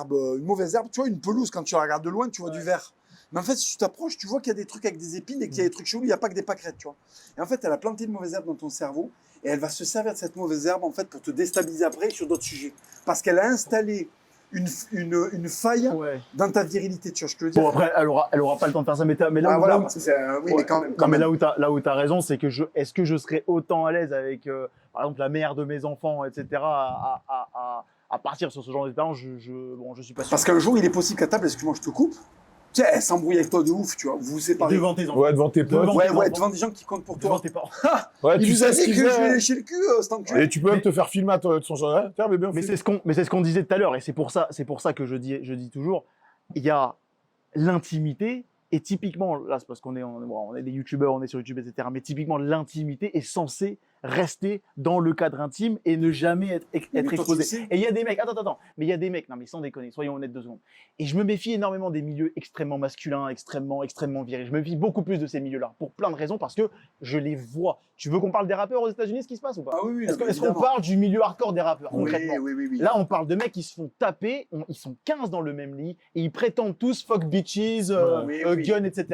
mauvaise herbe. Tu vois, une pelouse, quand tu la regardes de loin, tu vois du vert. Mais en fait, si tu t'approches, tu vois qu'il y a des trucs avec des épines et qu'il y a des trucs chelous, il n'y a pas que des pâquerettes, tu vois. Et en fait, elle a planté une mauvaise herbe dans ton cerveau et elle va se servir de cette mauvaise herbe, en fait, pour te déstabiliser après sur d'autres sujets. Parce qu'elle a installé une faille dans ta virilité, tu vois ce que je veux dire. Bon, après, elle aura pas le temps de faire ça, mais là mais quand même. Mais là où tu as raison, c'est que est-ce que je serais autant à l'aise avec, par exemple, la mère de mes enfants, etc., à partir sur ce genre d'expérience, je suis pas sûr. Parce qu'un jour, il est possible qu'à table, excuse-moi, je te coupe, tu sais, elle s'embrouille avec toi de ouf, tu vois, vous vous séparez. Devant tes enfants. Ouais, devant tes potes. Devant des gens qui comptent pour toi. Devant tes parents. Il vous a dit que je vais lécher le cul, cet enculé. Et tu peux même te faire filmer de son genre. Tiens, mais bien fait. Mais c'est ce qu'on disait tout à l'heure, et c'est pour ça que je dis toujours, il y a l'intimité, et typiquement, là c'est parce qu'on est des youtubeurs, on est sur YouTube, etc., mais typiquement l'intimité est censée rester dans le cadre intime et ne jamais être exposé. Et il y a des mecs, mais il y a des mecs, non mais sans déconner, soyons honnêtes 2 secondes. Et je me méfie énormément des milieux extrêmement masculins, extrêmement virils. Je me méfie beaucoup plus de ces milieux-là, pour plein de raisons, parce que je les vois. Tu veux qu'on parle des rappeurs aux États-Unis, ce qui se passe ou pas? Oui, Est-ce qu'on parle du milieu hardcore des rappeurs, concrètement? Oui. Là, on parle de mecs qui se font taper, ils sont 15 dans le même lit, et ils prétendent tous fuck bitches, gun, etc.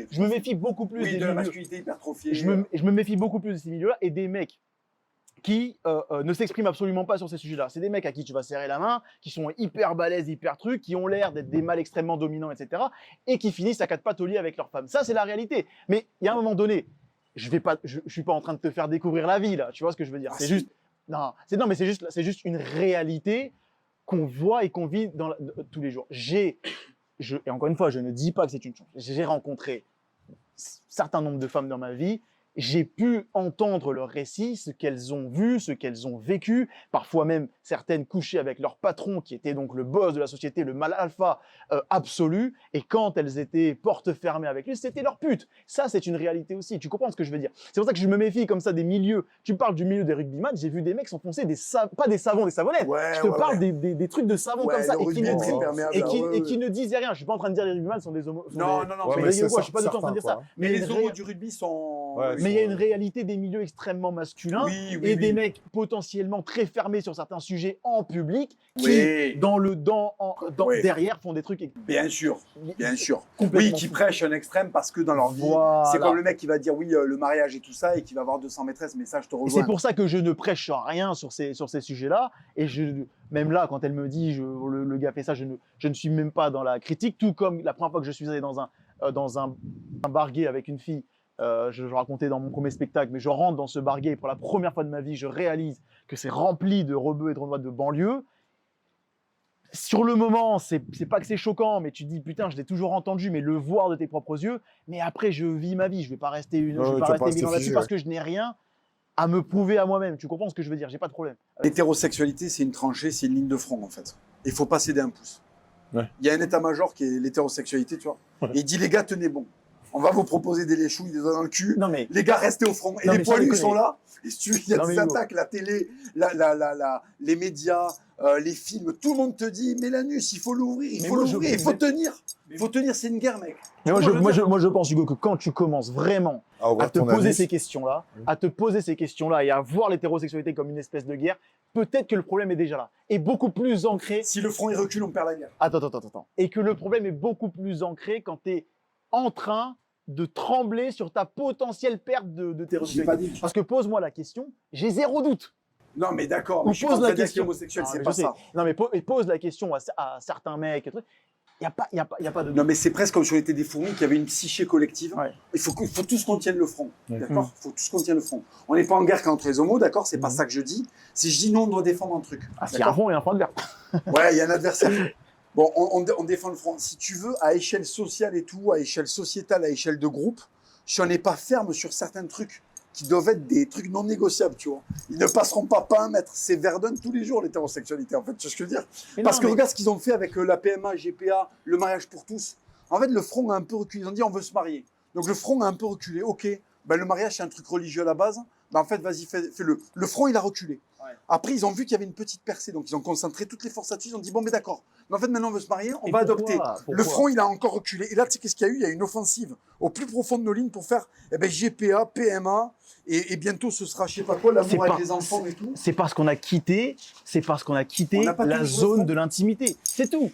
Je me méfie beaucoup plus des de milieux. La masculinité hypertrophiée. Je me méfie beaucoup plus de ces milieux-là et des mecs qui ne s'expriment absolument pas sur ces sujets-là. C'est des mecs à qui tu vas serrer la main, qui sont hyper balèzes, hyper trucs, qui ont l'air d'être des mâles extrêmement dominants, etc. et qui finissent à 4 pattes au lit avec leur femme. Ça, c'est la réalité. Mais il y a un moment donné, je suis pas en train de te faire découvrir la vie, là. Tu vois ce que je veux dire? C'est juste une réalité qu'on voit et qu'on vit tous les jours. Et encore une fois, je ne dis pas que c'est une chance. J'ai rencontré un certain nombre de femmes dans ma vie. J'ai pu entendre leurs récits, ce qu'elles ont vu, ce qu'elles ont vécu, parfois même certaines couchées avec leur patron qui était donc le boss de la société, le mâle alpha absolu, et quand elles étaient porte fermée avec lui, c'était leur pute. Ça, c'est une réalité aussi, tu comprends ce que je veux dire? C'est pour ça que je me méfie comme ça des milieux. Tu parles du milieu des rugbyman, j'ai vu des mecs s'enfoncer pas des savons, des savonnettes. Je te parle des trucs de savon comme ça, et qui ne disent rien. Je suis pas en train de dire les rugbyman sont des homos. Non, je suis pas du tout en train de dire ça. Mais les homos du rugby sont... Mais il y a une réalité des milieux extrêmement masculins et des mecs potentiellement très fermés sur certains sujets en public qui, derrière, font des trucs. Bien sûr. Oui, qui prêchent un extrême parce que dans leur vie, c'est comme le mec qui va dire oui, le mariage et tout ça et qui va avoir 200 maîtresses, mais ça, je te rejoins. C'est pour ça que je ne prêche rien sur ces sujets-là. Et même là, quand elle me dit le gars fait ça, je ne suis même pas dans la critique, tout comme la première fois que je suis allé dans un bar gay avec une fille. Je racontais dans mon premier spectacle, mais je rentre dans ce bar gay et pour la première fois de ma vie, je réalise que c'est rempli de rebeux et de renois de banlieue. Sur le moment, c'est pas que c'est choquant, mais tu te dis putain, je l'ai toujours entendu, mais le voir de tes propres yeux. Mais après, je vis ma vie, je vais pas rester mille ans là-dessus parce que je n'ai rien à me prouver à moi-même. Tu comprends ce que je veux dire? J'ai pas de problème. L'hétérosexualité, c'est une tranchée, c'est une ligne de front en fait. Il faut pas céder un pouce. Il y a un état-major qui est l'hétérosexualité, tu vois. Et il dit les gars, tenez bon. On va vous proposer des léchouilles, des doigts dans le cul. Non, mais... Les gars, restez au front. Et les poilus sont là. Et il y a des attaques, la télé, les médias, les films. Tout le monde te dit, mais l'anus, il faut l'ouvrir, il faut tenir. Il faut tenir, c'est une guerre, mec. Mais moi, je pense, Hugo, que quand tu commences vraiment à te poser ces questions-là, et à voir l'hétérosexualité comme une espèce de guerre, peut-être que le problème est déjà là. Et beaucoup plus ancré. Si le front il recule, on perd la guerre. Attends. Et que le problème est beaucoup plus ancré quand tu es en train de trembler sur ta potentielle perte de tes J'ai pas dit. Parce que pose-moi la question, j'ai zéro doute. Non, mais d'accord. Ou Mais je suis pas pose en train la de dire question. qu'il est homosexuel, Non, c'est mais pas je sais. ça. Non, mais pose la question à certains mecs. Il n'y a pas de. Non, mais c'est presque comme si on était des fourmis, qu'il y avait une psyché collective. Ouais. Il faut tous qu'on tienne le front. Ouais. D'accord. Il faut tous qu'on tienne le front. On n'est pas en guerre contre les homos, d'accord. C'est pas ça que je dis. Si je dis non, on doit défendre un truc. Ah, s'il y a un front, il y a un front de guerre. Ouais, il y a un adversaire. Bon, on défend le front. Si tu veux, à échelle sociale et tout, à échelle sociétale, à échelle de groupe, si on n'est pas ferme sur certains trucs qui doivent être des trucs non négociables, tu vois. Ils ne passeront pas un mètre. C'est Verdun tous les jours, l'hétérosexualité, en fait, tu vois ce que je veux dire. Parce que regarde ce qu'ils ont fait avec la PMA, GPA, le mariage pour tous. En fait, le front a un peu reculé. Ils ont dit, on veut se marier. Donc, le front a un peu reculé. OK, ben, le mariage, c'est un truc religieux à la base. Ben, en fait, vas-y, fais-le. Le front, il a reculé. Ouais. Après, ils ont vu qu'il y avait une petite percée. Donc, ils ont concentré toutes les forces là-dessus. Ils ont dit, bon, mais d'accord. Mais en fait, maintenant, on veut se marier. On va adopter. Pourquoi le front, il a encore reculé. Et là, tu sais qu'est-ce qu'il y a eu? Il y a une offensive au plus profond de nos lignes pour faire GPA, PMA. Et bientôt, ce sera, je sais pas quoi, l'amour avec les enfants et tout. C'est parce qu'on a quitté, la zone de l'intimité. C'est tout.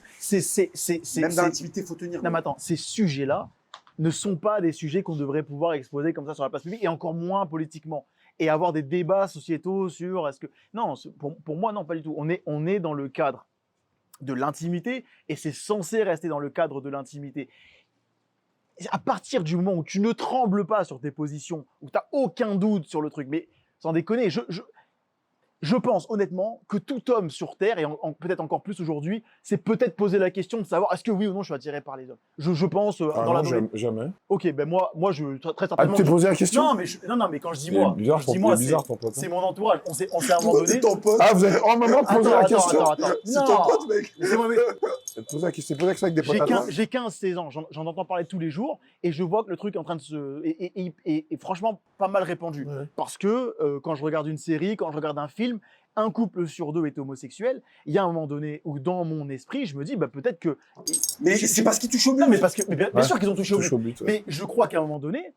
Même dans l'intimité, il faut tenir. Non, mais attends, ces sujets-là ne sont pas des sujets qu'on devrait pouvoir exposer comme ça sur la place publique, et encore moins politiquement. Et avoir des débats sociétaux sur est-ce que... Non, pour moi, non, pas du tout. On est dans le cadre de l'intimité, et c'est censé rester dans le cadre de l'intimité. À partir du moment où tu ne trembles pas sur tes positions, où tu n'as aucun doute sur le truc, mais sans déconner, je pense honnêtement que tout homme sur Terre, et peut-être encore plus aujourd'hui, s'est peut-être posé la question de savoir est-ce que oui ou non je suis attiré par les hommes. Je pense dans la jamais. Ok, ben moi très certainement. Ah, tu t'es posé la question? Non, mais quand je dis moi, c'est mon entourage. On s'est à un moment donné. Ton pote. Ah, vous avez en moment posé la question? C'est ton pote, mec. C'est posé la question avec des potes à toi? J'ai 15-16 ans, j'en entends parler tous les jours, et je vois que le truc est en train de se... est franchement pas mal répandu. Ouais. Parce que quand je regarde une série, quand je regarde un film, un couple sur deux est homosexuel, il y a un moment donné où dans mon esprit, je me dis, bah, peut-être que... Mais c'est parce qu'ils touchent au but. Non, mais parce que, bien sûr qu'ils ont touché au but. Ouais. Mais je crois qu'à un moment donné,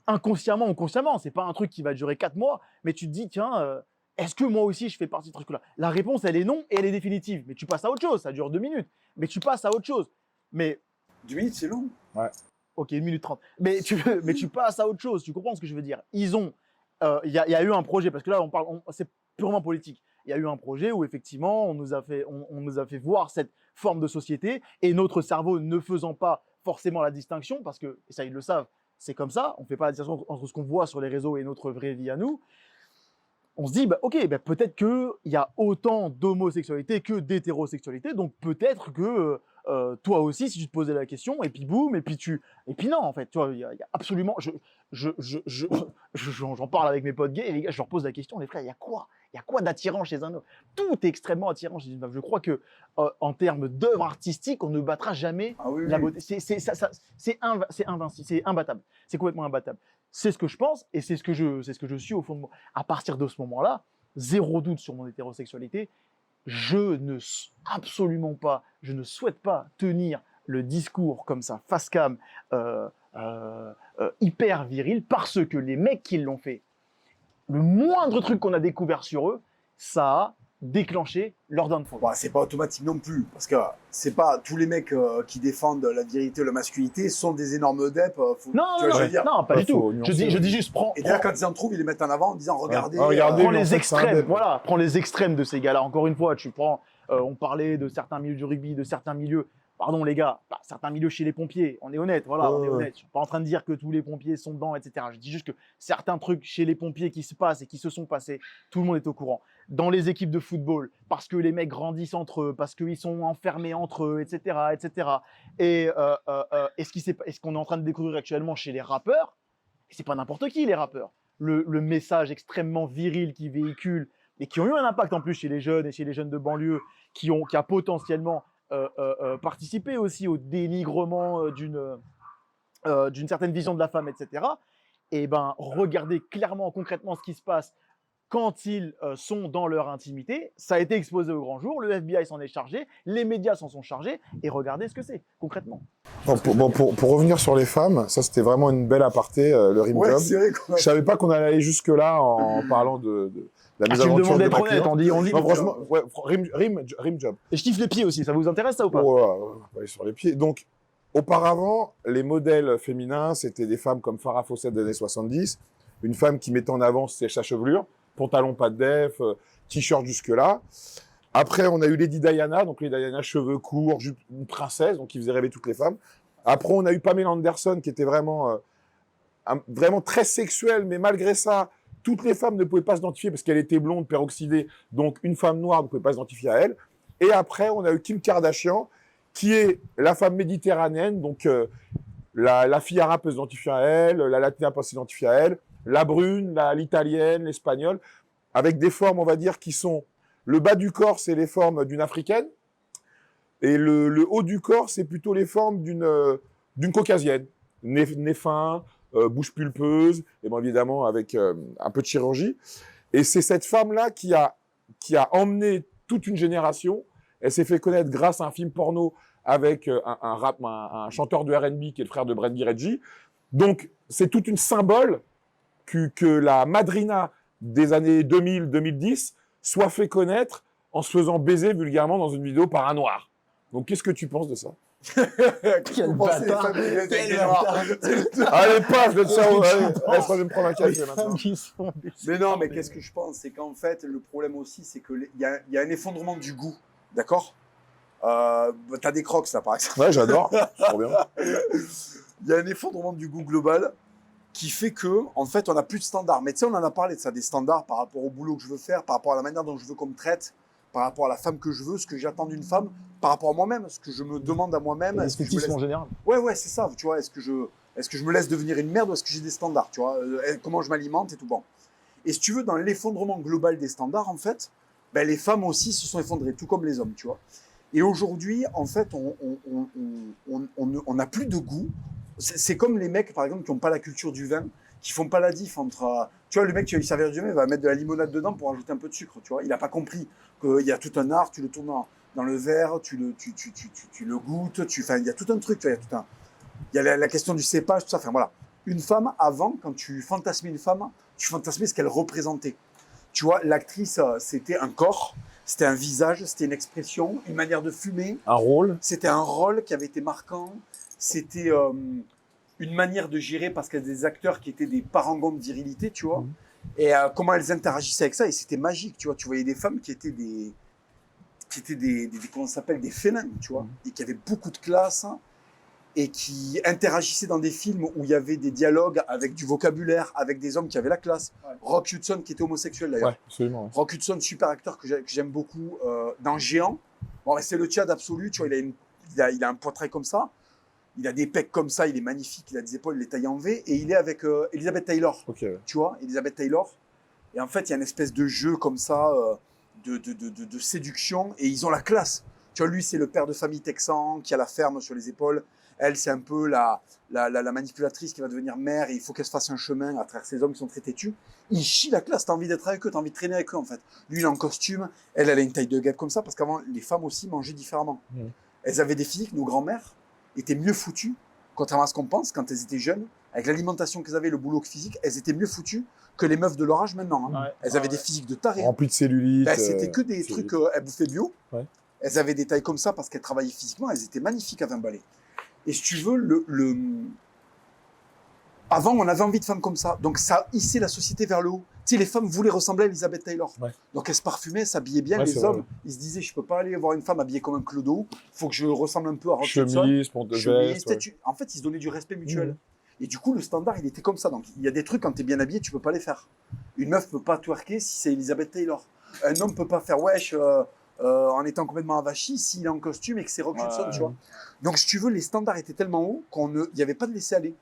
inconsciemment ou consciemment, c'est pas un truc qui va durer 4 mois, mais tu te dis, tiens, est-ce que moi aussi je fais partie de ce truc-là? La réponse, elle est non, et elle est définitive. Mais tu passes à autre chose, ça dure 2 minutes. Mais tu passes à autre chose. Mais... 2 minutes, c'est long. Ouais. Ok, 1 minute 30. Mais tu passes à autre chose, tu comprends ce que je veux dire? Ils ont... Il y a eu un projet, parce que là, c'est purement politique. Il y a eu un projet où, effectivement, on nous a fait voir cette forme de société, et notre cerveau ne faisant pas forcément la distinction, parce que, et ça, ils le savent, c'est comme ça, on ne fait pas la distinction entre ce qu'on voit sur les réseaux et notre vraie vie à nous. On se dit, bah, ok, bah, peut-être qu'il y a autant d'homosexualité que d'hétérosexualité, donc peut-être que toi aussi, si tu te posais la question, et puis boum, et puis non, en fait, tu vois, il y a absolument, j'en parle avec mes potes gays, et les gars, je leur pose la question, les frères, il y a quoi d'attirant chez un homme? Tout est extrêmement attirant chez une femme. Je crois que en termes d'œuvre artistique, on ne battra jamais la beauté. C'est invincible, c'est imbattable, c'est complètement imbattable. C'est ce que je pense, et c'est ce que je suis au fond de moi. À partir de ce moment-là, zéro doute sur mon hétérosexualité. Absolument pas, je ne souhaite pas tenir le discours comme ça, face cam, hyper viril, parce que les mecs qui l'ont fait, le moindre truc qu'on a découvert sur eux, ça a déclenché leur downfall. Bah, c'est pas automatique non plus, parce que c'est pas tous les mecs qui défendent la virilité ou la masculinité sont des énormes deps. Non, pas du tout. Je dis juste, et d'ailleurs, quand ils en trouvent, ils les mettent en avant en disant regardez. Prends les extrêmes, voilà, prends les extrêmes de ces gars-là. Encore une fois, tu prends, on parlait de certains milieux du rugby, de certains milieux. Pardon les gars, certains milieux chez les pompiers, on est honnête, voilà, on est honnête. Je suis pas en train de dire que tous les pompiers sont dedans, etc. Je dis juste que certains trucs chez les pompiers qui se passent et qui se sont passés, tout le monde est au courant. Dans les équipes de football, parce que les mecs grandissent entre eux, parce qu'ils sont enfermés entre eux, etc., etc. Et ce qu'on est en train de découvrir actuellement chez les rappeurs, et c'est pas n'importe qui les rappeurs, le message extrêmement viril qu'ils véhiculent et qui ont eu un impact en plus chez les jeunes et chez les jeunes de banlieue, qui a potentiellement participer aussi au dénigrement d'une certaine vision de la femme, etc. Et ben, regardez clairement, concrètement ce qui se passe quand ils sont dans leur intimité. Ça a été exposé au grand jour, le FBI s'en est chargé, les médias s'en sont chargés, et regardez ce que c'est, concrètement. Pour revenir sur les femmes, ça c'était vraiment une belle aparté, le Rim Job. C'est vrai je savais pas qu'on allait aller jusque-là en parlant La Tu me mésaventure demandes de d'être ma honnête, cliente. on dit. Non, franchement, ouais, rim job. Et je kiffe les pieds aussi, ça vous intéresse ça ou pas? Oh, on va aller sur les pieds. Donc, auparavant, les modèles féminins, c'était des femmes comme Farah Fawcett des années 70, une femme qui mettait en avant sa chevelure, pantalon pas de def, t-shirt jusque-là. Après, on a eu Lady Diana, donc Lady Diana, cheveux courts, une princesse, donc qui faisait rêver toutes les femmes. Après, on a eu Pamela Anderson, qui était vraiment très sexuelle, mais malgré ça, toutes les femmes ne pouvaient pas s'identifier parce qu'elle était blonde, peroxydée, donc une femme noire ne pouvait pas s'identifier à elle. Et après, on a eu Kim Kardashian, qui est la femme méditerranéenne, donc la fille arabe peut s'identifier à elle, la latina peut s'identifier à elle, la brune, l'italienne, l'espagnole, avec des formes, on va dire, qui sont... Le bas du corps, c'est les formes d'une africaine, et le haut du corps, c'est plutôt les formes d'une caucasienne. Nez fin, bouche pulpeuse, et bien évidemment avec un peu de chirurgie. Et c'est cette femme-là qui a emmené toute une génération. Elle s'est fait connaître grâce à un film porno avec un chanteur de R&B qui est le frère de Brandy Reggie. Donc, c'est toute une symbole que la madrina des années 2000-2010 soit fait connaître en se faisant baiser vulgairement dans une vidéo par un noir. Donc, qu'est-ce que tu penses de ça? Quel bâtard! Allez, passe le cerveau. Laisse-moi me prendre un café maintenant. Mais non, mais qu'est-ce que je pense? C'est qu'en fait, le problème aussi, c'est qu'il y a un effondrement du goût. D'accord? T'as des Crocs, là, par exemple. Ouais, j'adore. C'est trop bien. Il y a un effondrement du goût global qui fait que, en fait, on n'a plus de standards. Mais tu sais, on en a parlé de ça, des standards par rapport au boulot que je veux faire, par rapport à la manière dont je veux qu'on me traite, par rapport à la femme que je veux, ce que j'attends d'une femme, par rapport à moi-même, ce que je me demande à moi-même. L'esthétisme en général. Ouais, c'est ça, tu vois. Est-ce que je me laisse devenir une merde ou est-ce que j'ai des standards, tu vois, comment je m'alimente et tout bon. Et si tu veux, dans l'effondrement global des standards, en fait, ben, les femmes aussi se sont effondrées, tout comme les hommes, tu vois. Et aujourd'hui, en fait, on n'a plus de goût. C'est comme les mecs, par exemple, qui n'ont pas la culture du vin, qui font pas la diff entre... Tu vois, le mec qui va lui servir du vin, il va mettre de la limonade dedans pour ajouter un peu de sucre, tu vois. Il n'a pas compris qu'il y a tout un art, tu le tournes dans le verre, tu le goûtes, il y a tout un truc, tu vois, il y a la question du cépage, tout ça. Enfin, voilà. Une femme, avant, quand tu fantasmais une femme, tu fantasmais ce qu'elle représentait. Tu vois, l'actrice, c'était un corps, c'était un visage, c'était une expression, une manière de fumer. Un rôle. C'était un rôle qui avait été marquant. C'était une manière de gérer parce qu'il y a des acteurs qui étaient des parangons de virilité, tu vois. Et comment elles interagissaient avec ça. Et c'était magique, tu vois. Tu voyais des femmes qui étaient comment ça s'appelle, des félins, tu vois. Et qui avaient beaucoup de classe. Hein, et qui interagissaient dans des films où il y avait des dialogues avec du vocabulaire, avec des hommes qui avaient la classe. Ouais. Rock Hudson, qui était homosexuel d'ailleurs. Ouais, absolument. Ouais. Rock Hudson, super acteur que j'aime beaucoup, dans Géant. Bon, c'est le Tchad absolu, tu vois, il a un portrait comme ça. Il a des pecs comme ça, il est magnifique, il a des épaules, il est taillé en V. Et il est avec Elizabeth Taylor. Okay. Tu vois, Elizabeth Taylor. Et en fait, il y a une espèce de jeu comme ça, de séduction. Et ils ont la classe. Tu vois, lui, c'est le père de famille texan qui a la ferme sur les épaules. Elle, c'est un peu la manipulatrice qui va devenir mère et il faut qu'elle se fasse un chemin à travers ces hommes qui sont très têtus. Ils chient la classe, t'as envie d'être avec eux, t'as envie de traîner avec eux en fait. Lui, il est en costume, elle a une taille de guêpe comme ça parce qu'avant, les femmes aussi mangeaient différemment. Elles avaient des physiques, nos grands-mères étaient mieux foutues, contrairement à ce qu'on pense, quand elles étaient jeunes, avec l'alimentation qu'elles avaient, le boulot physique, elles étaient mieux foutues que les meufs de leur âge maintenant. Hein. Ouais. Elles avaient des physiques de taré. Remplies de cellulite. Ben, c'était que des trucs, elles bouffaient bio. Ouais. Elles avaient des tailles comme ça parce qu'elles travaillaient physiquement, elles étaient magnifiques à 20 balais. Et si tu veux, avant, on avait envie de femmes comme ça. Donc, ça hissait la société vers le haut. Tu sais, les femmes voulaient ressembler à Elizabeth Taylor. Ouais. Donc, elles se parfumaient, s'habillaient bien. Ouais, les hommes, ils se disaient, je peux pas aller voir une femme habillée comme un clodo. Il faut que je ressemble un peu à Rock Hudson. Chemise, pour de veste. Ouais. En fait, ils se donnaient du respect mutuel. Et du coup, le standard, il était comme ça. Donc, il y a des trucs, quand tu es bien habillé, tu peux pas les faire. Une meuf peut pas twerker si c'est Elizabeth Taylor. Un homme peut pas faire wesh... en étant complètement avachi, s'il est en costume et que c'est Rock Hudson, tu vois. Donc, si tu veux, les standards étaient tellement hauts qu'il n'y avait pas de laisser-aller.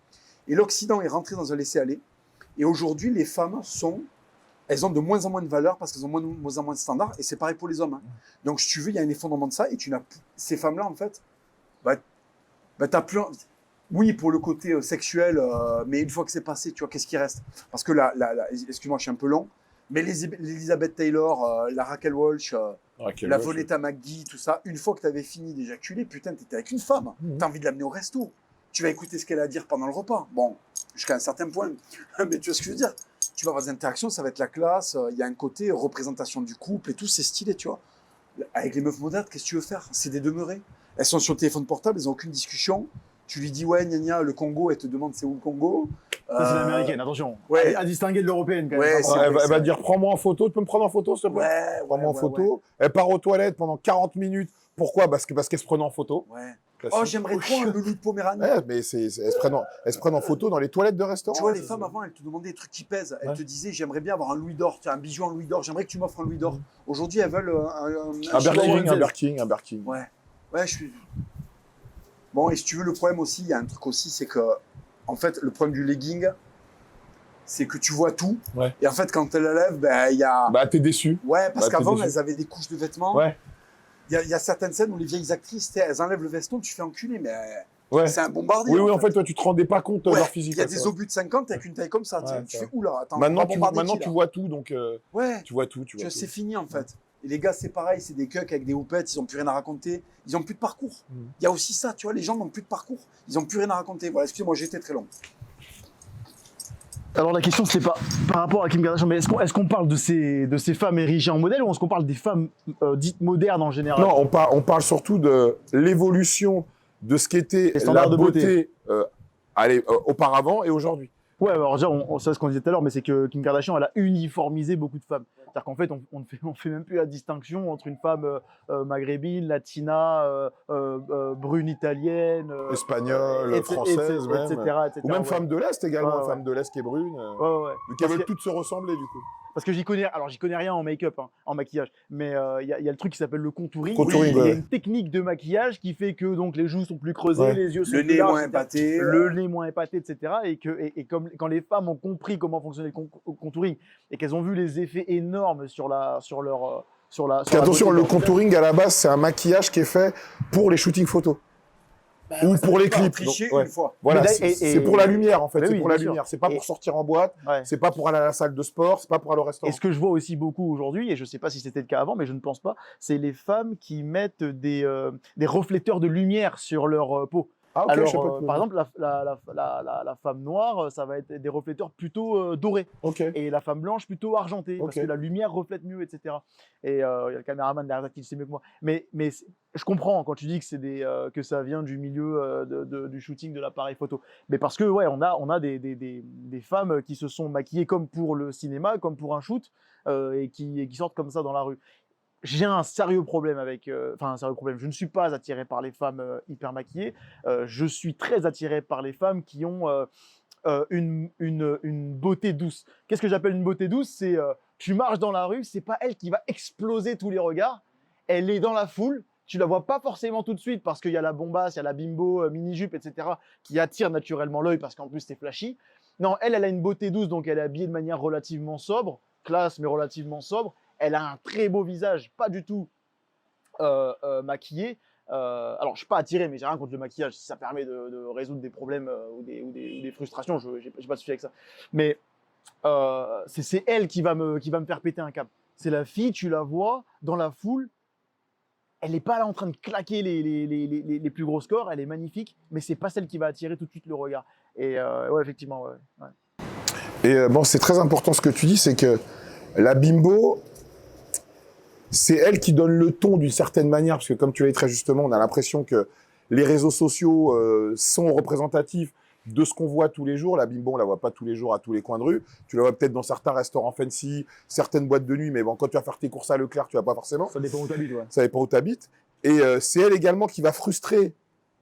Et l'Occident est rentré dans un laisser-aller. Et aujourd'hui, les femmes elles ont de moins en moins de valeur parce qu'elles ont de moins en moins de standards. Et c'est pareil pour les hommes. Hein. Donc, si tu veux, il y a un effondrement de ça. Et ces femmes-là, en fait, t'as plus... Oui, pour le côté sexuel, mais une fois que c'est passé, tu vois, qu'est-ce qui reste? Parce que excuse-moi, je suis un peu long, mais l'Elizabeth Taylor, la Raquel Walsh... la Vonetta McGee, tout ça, une fois que tu avais fini d'éjaculer, putain, tu étais avec une femme. Tu as envie de l'amener au resto. Tu vas écouter ce qu'elle a à dire pendant le repas. Bon, jusqu'à un certain point. Mais tu vois ce que je veux dire? tu vas avoir des interactions, ça va être la classe. Il y a un côté représentation du couple et tout, c'est stylé, tu vois. Avec les meufs modernes, qu'est-ce que tu veux faire? C'est des demeurés. Elles sont sur le téléphone portable, elles n'ont aucune discussion. Tu lui dis, ouais, gna gna, le Congo, elle te demande c'est où le Congo. Ça, c'est l'américaine, attention. Ouais. À distinguer de l'européenne, quand même. Ouais, c'est vrai, Elle va dire prends-moi en photo, tu peux me prendre en photo s'il te plaît? Ouais, Prends-moi en ouais, photo. Elle part aux toilettes pendant 40 minutes. Pourquoi? Parce qu'elle se prenait en photo. ouais. Classique. Oh, j'aimerais trop un loulou de Poméranie. Ouais, mais elles se prennent en photo dans les toilettes de restaurants. Tu vois, les femmes avant, elles te demandaient des trucs qui pèsent. Elles te disaient, j'aimerais bien avoir un louis d'or, un bijou en louis d'or. J'aimerais que tu m'offres un louis d'or. Aujourd'hui, elles veulent Un Birkin. Ouais. Ouais, je suis. Bon, et si tu veux, le problème aussi, il y a un truc aussi, c'est que, en fait, le problème du legging, c'est que tu vois tout. Ouais. Et en fait, quand elle la lève, ben, il y a. Bah, t'es déçu. Ouais, parce t'es qu'avant, déçu. elles avaient des couches de vêtements. Ouais. Il y a certaines scènes où les vieilles actrices, elles enlèvent le veston, tu fais enculer, mais Ouais. c'est un bombardier. Oui, en fait, toi, tu te rendais pas compte de Ouais, leur physique. il y a ouais, des c'est obus de 50 avec une taille comme ça. Ouais, tu c'est fais, oula, attends. vrai. on va bombarder Maintenant, qui, tu là vois tout, donc Ouais. tu vois tout. C'est fini, en fait. Et les gars, c'est pareil, c'est des cucks avec des houpettes, ils n'ont plus rien à raconter. Ils n'ont plus de parcours. Il y a aussi ça, tu vois, les gens n'ont plus de parcours. Ils n'ont plus rien à raconter. Voilà, excusez-moi, j'étais très long. Alors la question, c'est pas par rapport à Kim Kardashian, mais est-ce qu'on parle de ces femmes érigées en modèle ou est-ce qu'on parle des femmes dites modernes en général? Non, on parle surtout de l'évolution de ce qu'était Les standards la de beauté. auparavant et aujourd'hui. Ouais, alors déjà, on sait ce qu'on disait tout à l'heure, mais c'est que Kim Kardashian, elle a uniformisé beaucoup de femmes. C'est-à-dire qu'en fait, on fait même plus la distinction entre une femme maghrébine, latina, brune italienne, Espagnole, française même. etc. Ou même ouais. femme de l'Est également, Ouais. femme de l'Est qui est brune. Ouais. Donc elles veulent toutes se ressembler du coup. Parce que j'y connais rien en make-up, hein, en maquillage, mais il y a le truc qui s'appelle le contouring. Contouring, Il y a ouais. une technique de maquillage qui fait que donc les joues sont plus creusées, Ouais. les yeux sont Le plus nez larges, moins etc. épaté. Le nez moins épaté, etc. Et comme quand les femmes ont compris comment fonctionnait le contouring et qu'elles ont vu les effets énormes sur leur Attention, beauté le contouring à la base, c'est un maquillage qui est fait pour les shootings photos. Ou pour les clips. Tricher Donc, ouais. une fois. Voilà, Mais c'est pour la lumière en fait. Mais C'est oui, pour la bien sûr. lumière. C'est pas Et- pour sortir en boîte. Ouais. C'est pas pour aller à la salle de sport. C'est pas pour aller au restaurant. Et ce que je vois aussi beaucoup aujourd'hui, et je ne sais pas si c'était le cas avant, mais je ne pense pas, c'est les femmes qui mettent des reflecteurs de lumière sur leur peau. Ah, ok, Alors, je sais pas. par exemple, la femme noire, ça va être des reflecteurs plutôt dorés. Ok. Et la femme blanche plutôt argentée, parce Ok. que la lumière reflète mieux, etc. Et il y a le caméraman derrière qui le sait mieux que moi. Mais je comprends quand tu dis que ça vient du milieu du shooting de l'appareil photo. Mais parce que ouais, on a des femmes qui se sont maquillées comme pour le cinéma, comme pour un shoot, et qui sortent comme ça dans la rue. J'ai un sérieux problème un sérieux problème. Je ne suis pas attiré par les femmes hyper maquillées. Je suis très attiré par les femmes qui ont une beauté douce. Qu'est-ce que j'appelle une beauté douce? C'est tu marches dans la rue, c'est pas elle qui va exploser tous les regards. Elle est dans la foule. Tu la vois pas forcément tout de suite parce qu'il y a la bombasse, il y a la bimbo, mini-jupe, etc. qui attire naturellement l'œil parce qu'en plus c'est flashy. Non, elle a une beauté douce, donc elle est habillée de manière relativement sobre, classe mais relativement sobre. Elle a un très beau visage, pas du tout maquillé. Alors, je suis pas attiré, mais j'ai rien contre le maquillage. Si ça permet de résoudre des problèmes ou des frustrations, je n'ai pas de souci avec ça. Mais c'est elle qui va me faire péter un câble. C'est la fille, tu la vois dans la foule. Elle n'est pas là en train de claquer les plus gros scores. Elle est magnifique, mais c'est pas celle qui va attirer tout de suite le regard. Et ouais, effectivement, ouais. Et bon, c'est très important ce que tu dis, c'est que la bimbo, c'est elle qui donne le ton d'une certaine manière, parce que comme tu l'as dit très justement, on a l'impression que les réseaux sociaux sont représentatifs de ce qu'on voit tous les jours. La bimbo, on la voit pas tous les jours à tous les coins de rue. Tu la vois peut-être dans certains restaurants fancy, certaines boîtes de nuit, mais bon, quand tu vas faire tes courses à Leclerc, tu vas pas forcément. Ça dépend où tu habites, ouais. Ça dépend où tu habites. Et c'est elle également qui va frustrer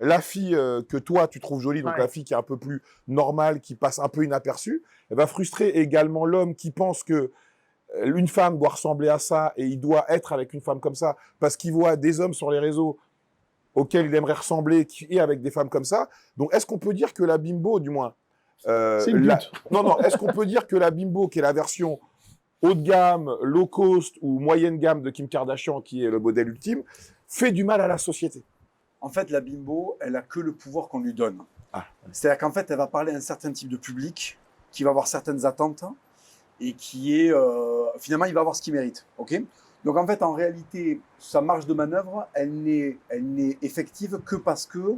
la fille que toi, tu trouves jolie, donc Ouais. la fille qui est un peu plus normale, qui passe un peu inaperçue. Elle va frustrer également l'homme qui pense que une femme doit ressembler à ça et il doit être avec une femme comme ça parce qu'il voit des hommes sur les réseaux auxquels il aimerait ressembler et avec des femmes comme ça. Donc, est-ce qu'on peut dire que la bimbo, du moins... C'est une pute. Non, est-ce qu'on peut dire que la bimbo, qui est la version haut de gamme, low cost ou moyenne gamme de Kim Kardashian, qui est le modèle ultime, fait du mal à la société? En fait, la bimbo, elle a que le pouvoir qu'on lui donne. Ah. C'est-à-dire qu'en fait, elle va parler à un certain type de public qui va avoir certaines attentes et qui est finalement, il va avoir ce qu'il mérite. Ok. Donc en fait, en réalité, sa marge de manœuvre, elle n'est effective que parce que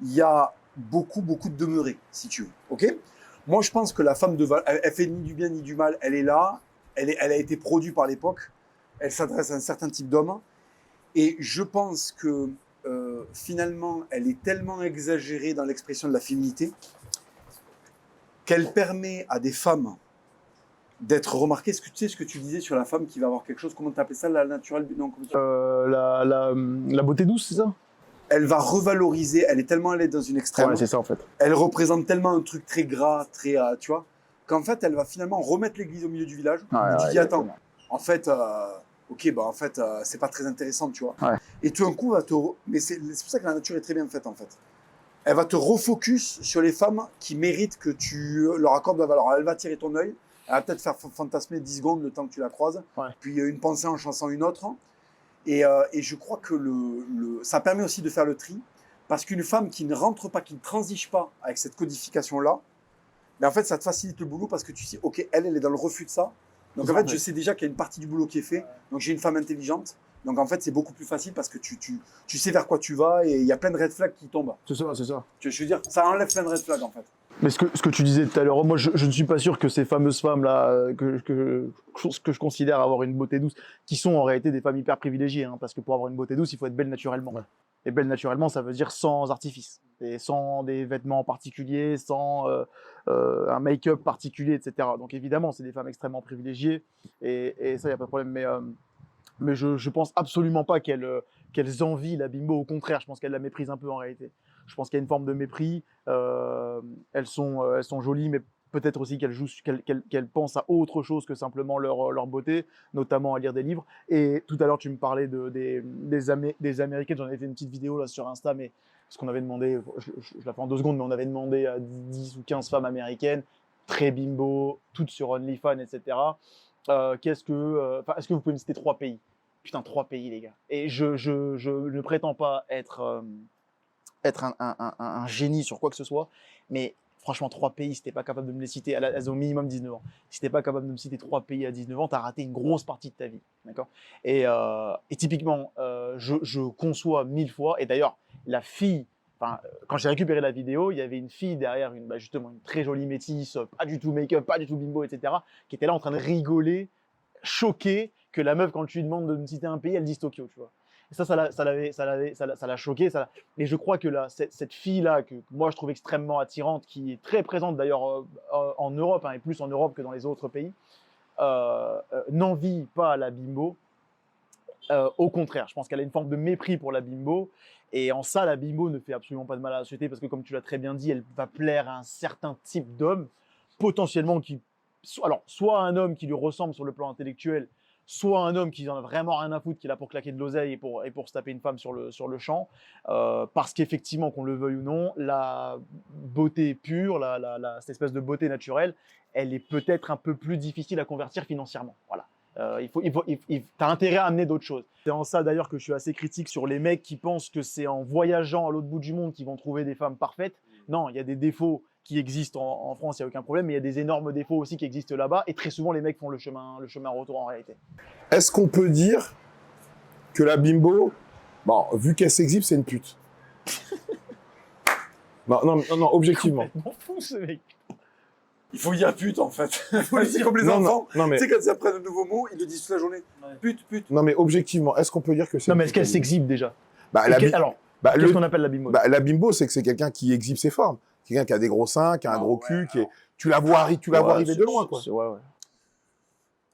il y a beaucoup de demeurés, si tu veux. Ok. Moi, je pense que la femme de valeur, elle fait ni du bien ni du mal. Elle est là. Elle a été produite par l'époque. Elle s'adresse à un certain type d'homme. Et je pense que finalement, elle est tellement exagérée dans l'expression de la féminité qu'elle permet à des femmes d'être remarquées. Est-ce que tu sais ce que tu disais sur la femme qui va avoir quelque chose, comment tu appelles ça, la naturelle, non, la beauté douce, c'est ça? Elle va revaloriser, elle est tellement allée dans une extrême. Ouais, c'est ça en fait. Elle représente tellement un truc très gras, très, tu vois, qu'en fait, elle va finalement remettre l'église au milieu du village. Tu dis, attends, en fait, ok, bah en fait, c'est pas très intéressant, tu vois. Ouais. Et tout d'un coup, mais c'est pour ça que la nature est très bien faite, en fait. Elle va te refocus sur les femmes qui méritent que tu leur accordes de la valeur. Elle va tirer ton œil, elle va peut-être faire fantasmer 10 secondes le temps que tu la croises, puis une pensée en chassant une autre. Et je crois que ça permet aussi de faire le tri, parce qu'une femme qui ne rentre pas, qui ne transige pas avec cette codification-là, ben en fait, ça te facilite le boulot parce que tu sais, ok, elle est dans le refus de ça. Donc en fait, je sais déjà qu'il y a une partie du boulot qui est fait. Donc j'ai une femme intelligente. Donc en fait, c'est beaucoup plus facile parce que tu sais vers quoi tu vas et il y a plein de red flags qui tombent. C'est ça, c'est ça. Je veux dire, ça enlève plein de red flags en fait. Mais ce que tu disais tout à l'heure, moi je ne suis pas sûr que ces fameuses femmes-là, que je considère avoir une beauté douce, qui sont en réalité des femmes hyper privilégiées, hein, parce que pour avoir une beauté douce, il faut être belle naturellement. Ouais. Et belle naturellement, ça veut dire sans artifice, et sans des vêtements particuliers, sans un make-up particulier, etc. Donc évidemment, c'est des femmes extrêmement privilégiées, et ça, il n'y a pas de problème. Mais je pense absolument pas qu'elles envient la bimbo, au contraire, je pense qu'elles la méprisent un peu en réalité. Je pense qu'il y a une forme de mépris. Elles sont jolies, mais peut-être aussi qu'elles pensent à autre chose que simplement leur beauté, notamment à lire des livres. Et tout à l'heure, tu me parlais des Américaines. J'en avais fait une petite vidéo là sur Insta, mais ce qu'on avait demandé, je la fais en 2 secondes, mais on avait demandé à 10 ou 15 femmes américaines, très bimbo, toutes sur OnlyFans, etc. Est-ce que vous pouvez me citer 3 pays? Putain, 3 pays, les gars. Et je ne prétends pas être un génie sur quoi que ce soit, mais franchement, 3 pays, si t'es pas capable de me les citer, elles ont au minimum 19 ans. Si t'es pas capable de me citer 3 pays à 19 ans, t'as raté une grosse partie de ta vie, d'accord? Et typiquement, je conçois 1000 fois, et d'ailleurs, la fille, quand j'ai récupéré la vidéo, il y avait une fille derrière, justement une très jolie métisse, pas du tout make-up, pas du tout bimbo, etc., qui était là en train de rigoler, choquée que la meuf, quand tu lui demandes de me citer un pays, elle dise Tokyo, tu vois. Et ça l'a choqué. Et je crois que cette fille-là, que moi je trouve extrêmement attirante, qui est très présente d'ailleurs en Europe, hein, et plus en Europe que dans les autres pays, n'envie pas la bimbo. Au contraire, je pense qu'elle a une forme de mépris pour la bimbo. Et en ça, la bimbo ne fait absolument pas de mal à la société parce que, comme tu l'as très bien dit, elle va plaire à un certain type d'homme, potentiellement soit un homme qui lui ressemble sur le plan intellectuel, soit un homme qui en a vraiment rien à foutre, qui est là pour claquer de l'oseille et pour se taper une femme sur le champ. Parce qu'effectivement, qu'on le veuille ou non, la beauté pure, cette espèce de beauté naturelle, elle est peut-être un peu plus difficile à convertir financièrement. Voilà. T'as intérêt à amener d'autres choses. C'est en ça d'ailleurs que je suis assez critique sur les mecs qui pensent que c'est en voyageant à l'autre bout du monde qu'ils vont trouver des femmes parfaites. Non, il y a des défauts qui existent en France, il n'y a aucun problème, mais il y a des énormes défauts aussi qui existent là-bas, et très souvent les mecs font le chemin retour en réalité. Est-ce qu'on peut dire que la bimbo, bon, vu qu'elle s'exhibe, c'est une pute? non, objectivement. C'est complètement fou ce mec. Il faut dire pute en fait. C'est comme les enfants. Tu sais, quand ils apprennent un nouveau mot, ils le disent toute la journée. Ouais. Pute. Non, mais objectivement, est-ce qu'on peut dire que c'est. Non, mais est-ce qu'elle s'exhibe déjà? Alors, qu'est-ce qu'on appelle la bimbo? La bimbo, c'est que c'est quelqu'un qui exhibe ses formes. Quelqu'un qui a des gros seins, qui a un gros cul, tu la vois arriver de loin, quoi. Ouais.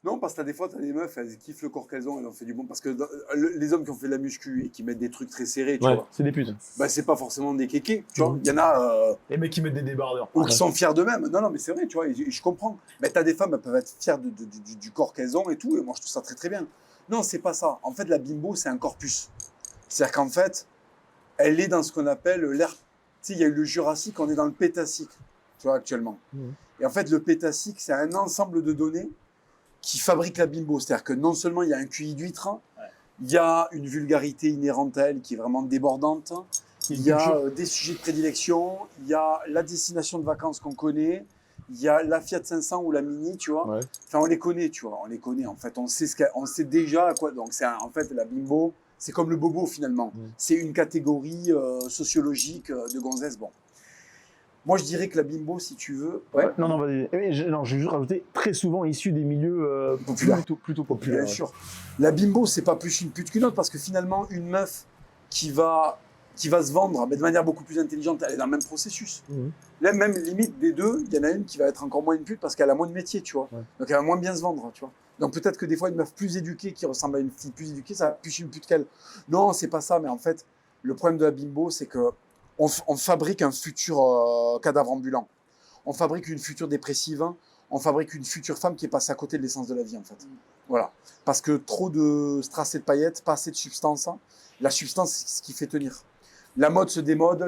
Non, parce que des fois, t'as des meufs, elles kiffent le corps qu'elles ont, elles en fait du bon. Parce que les hommes qui ont fait de la muscu et qui mettent des trucs très serrés, tu vois. C'est des putes. Bah, c'est pas forcément des kékés, tu vois. Il y en a. Les mecs qui mettent des débardeurs. Ou qui sont fiers d'eux-mêmes. Non, mais c'est vrai, tu vois, je comprends. Mais t'as des femmes, elles peuvent être fières du corps qu'elles ont et tout, et moi, je trouve ça très, très bien. Non, c'est pas ça. En fait, la bimbo, c'est un corpus. C'est-à-dire qu'en fait, elle est dans ce qu'on appelle l'ère. Tu sais, il y a eu le Jurassique, on est dans le Pétacique, tu vois, actuellement. Et en fait, le Pétacique, c'est un ensemble de données qui fabrique la bimbo. C'est-à-dire que non seulement il y a un QI d'huître, il y a une vulgarité inhérente à elle qui est vraiment débordante, il y a des sujets de prédilection, il y a la destination de vacances qu'on connaît, il y a la Fiat 500 ou la Mini, tu vois. Ouais. Enfin, on les connaît, tu vois. On les connaît, en fait. On sait déjà à quoi. Donc, en fait, la bimbo, c'est comme le bobo, finalement. C'est une catégorie sociologique de gonzesse. Bon. Moi, je dirais que la bimbo, si tu veux. Ouais. Non, vas-y. Non, je vais juste rajouter très souvent issu des milieux populaires. Plutôt populaires. Bien sûr. La bimbo, c'est pas plus une pute qu'une autre parce que finalement, une meuf qui va se vendre mais de manière beaucoup plus intelligente, elle est dans le même processus. Là, même limite des deux, il y en a une qui va être encore moins une pute parce qu'elle a moins de métier, tu vois. Ouais. Donc elle va moins bien se vendre, tu vois. Donc peut-être que des fois, une meuf plus éduquée qui ressemble à une fille plus éduquée, ça va plus une pute qu'elle. Non, c'est pas ça, mais en fait, le problème de la bimbo, c'est que on fabrique un futur cadavre ambulant. On fabrique une future dépressive. On fabrique une future femme qui est passée à côté de l'essence de la vie, en fait. Voilà. Parce que trop de strass et de paillettes, pas assez de substance. La substance, c'est ce qui fait tenir. La mode se démode,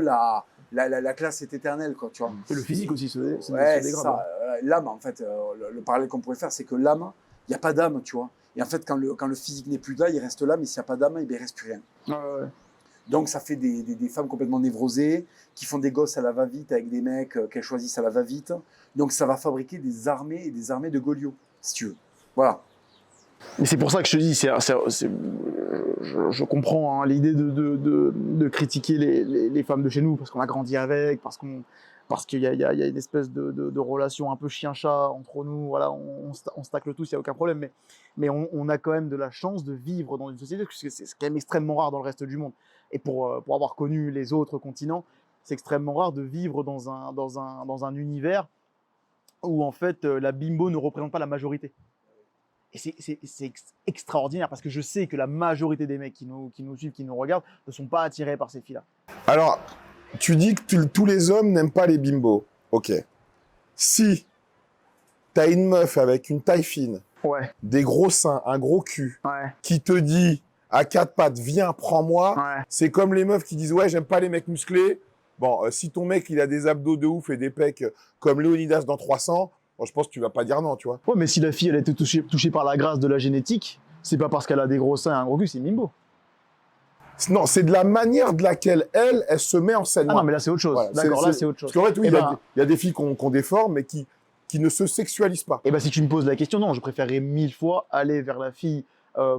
la classe est éternelle, quoi, tu vois. Et le physique aussi se dégrade. Ça. L'âme, en fait, le parallèle qu'on pourrait faire, c'est que l'âme, il n'y a pas d'âme, tu vois. Et en fait, quand le physique n'est plus là, il reste l'âme, et s'il n'y a pas d'âme, il ne reste plus rien. Ouais. Donc, ça fait des femmes complètement névrosées, qui font des gosses à la va-vite avec des mecs qu'elles choisissent à la va-vite. Donc, ça va fabriquer des armées et des armées de Goliot, si tu veux. Voilà. Mais c'est pour ça que je te dis, je comprends hein, l'idée de critiquer les femmes de chez nous, parce qu'on a grandi avec, parce qu'il y a une espèce de relation un peu chien-chat entre nous, voilà, on se tacle tous, il n'y a aucun problème, mais on a quand même de la chance de vivre dans une société, parce que c'est quand même extrêmement rare dans le reste du monde. Et pour avoir connu les autres continents, c'est extrêmement rare de vivre dans un univers où en fait la bimbo ne représente pas la majorité. Et c'est extraordinaire parce que je sais que la majorité des mecs qui nous suivent, qui nous regardent, ne sont pas attirés par ces filles-là. Alors, tu dis que tous les hommes n'aiment pas les bimbos. Ok. Si t'as une meuf avec une taille fine, ouais, des gros seins, un gros cul, ouais, qui te dit à quatre pattes, viens, prends-moi, ouais, c'est comme les meufs qui disent ouais, j'aime pas les mecs musclés. Bon, si ton mec il a des abdos de ouf et des pecs comme Léonidas dans 300, bon, je pense que tu vas pas dire non, tu vois. Ouais, mais si la fille elle a été touchée par la grâce de la génétique, c'est pas parce qu'elle a des gros seins et un gros cul, c'est une bimbo. Non, c'est de la manière de laquelle elle se met en scène. Ah non, mais là c'est autre chose. Voilà, d'accord, là c'est autre chose. Parce qu'en fait, oui, il y a des filles qu'on déforme, mais qui ne se sexualisent pas. Et ben si tu me poses la question, non, je préférerais 1000 fois aller vers la fille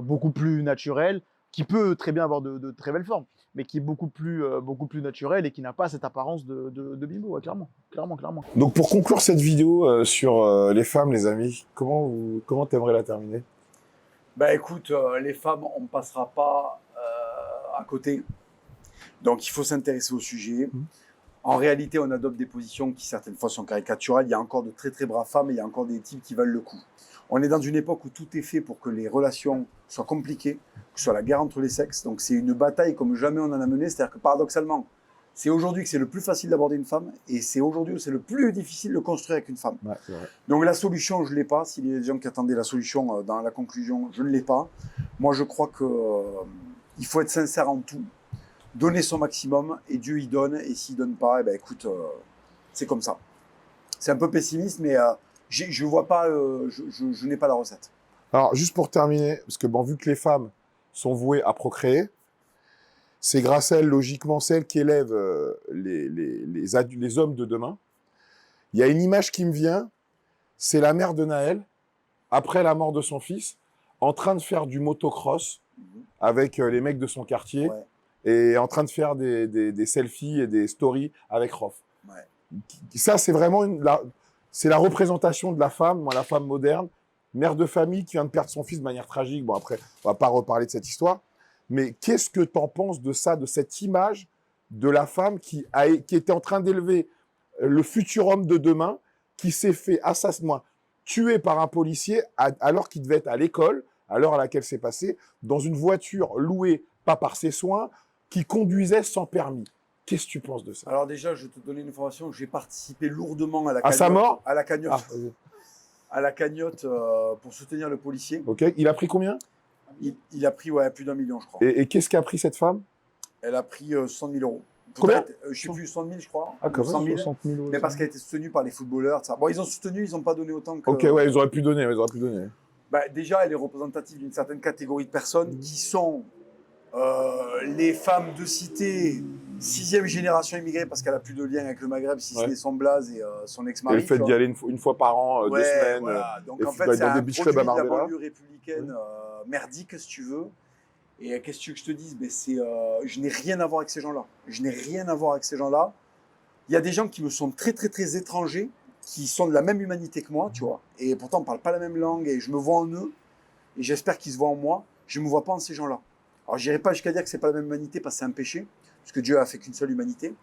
beaucoup plus naturelle, qui peut très bien avoir de très belles formes, mais qui est beaucoup plus naturelle et qui n'a pas cette apparence de bimbo, ouais, clairement. Donc pour conclure cette vidéo sur les femmes, les amis, comment t'aimerais la terminer? Bah écoute, les femmes, on ne passera pas à côté. Donc il faut s'intéresser au sujet. En réalité, on adopte des positions qui certaines fois sont caricaturales. Il y a encore de très très braves femmes et il y a encore des types qui valent le coup. On est dans une époque où tout est fait pour que les relations soient compliquées, que ce soit la guerre entre les sexes. Donc c'est une bataille comme jamais on en a mené. C'est-à-dire que paradoxalement, c'est aujourd'hui que c'est le plus facile d'aborder une femme et c'est aujourd'hui où c'est le plus difficile de construire avec une femme. Ouais, c'est vrai. Donc la solution, je ne l'ai pas. S'il y a des gens qui attendaient la solution dans la conclusion, je ne l'ai pas. Moi, je crois qu'il faut être sincère en tout, donner son maximum et Dieu y donne. Et s'il ne donne pas, eh ben, écoute, c'est comme ça. C'est un peu pessimiste, mais je vois pas, je n'ai pas la recette. Alors, juste pour terminer, parce que bon, vu que les femmes sont vouées à procréer, c'est grâce à elles, logiquement, celles qui élèvent les hommes de demain. Il y a une image qui me vient, c'est la mère de Naël, après la mort de son fils, en train de faire du motocross avec les mecs de son quartier, ouais, et en train de faire des selfies et des stories avec Rof. Ouais. Ça, c'est vraiment c'est la représentation de la femme moderne, mère de famille qui vient de perdre son fils de manière tragique. Bon, après, on va pas reparler de cette histoire. Mais qu'est-ce que tu en penses de ça, de cette image de la femme qui était en train d'élever le futur homme de demain, qui s'est fait assassiner, tué par un policier alors qu'il devait être à l'école, à l'heure à laquelle c'est passé, dans une voiture louée, pas par ses soins, qui conduisait sans permis. Qu'est-ce que tu penses de ça? Alors déjà, je vais te donner une information. J'ai participé lourdement à la cagnotte. À sa mort? À la cagnotte. À la cagnotte pour soutenir le policier. Ok. Il a pris combien? Il a pris plus d'1 million, je crois. Et qu'est-ce qu'a pris cette femme? Elle a pris 60 000 euros. Combien? Je ne sais plus, 100 000, je crois. Ah, quand même, 60 000 euros. Mais parce qu'elle a été soutenue par les footballeurs. Ça. Bon, ils ont soutenu, ils n'ont pas donné autant que... Ok, ouais, ils auraient pu donner. Bah, déjà, elle est représentative d'une certaine catégorie de personnes qui sont les femmes de cité, 6e génération immigrée, parce qu'elle n'a plus de lien avec le Maghreb, si ce n'est son blaze et son ex-mari. Et le fait d'y aller une fois par an, 2 semaines. Voilà. Donc en fait, c'est un produit de la banlieue républicaine merdique, si tu veux. Et qu'est-ce que tu veux que je te dise? Mais je n'ai rien à voir avec ces gens-là. Je n'ai rien à voir avec ces gens-là. il y a des gens qui me sont très, très, très étrangers, qui sont de la même humanité que moi, tu vois. Et pourtant, on ne parle pas la même langue et je me vois en eux. Et j'espère qu'ils se voient en moi. Je ne me vois pas en ces gens-là. Alors, je n'irai pas jusqu'à dire que ce n'est pas la même humanité parce que c'est un péché, parce que Dieu a fait qu'une seule humanité.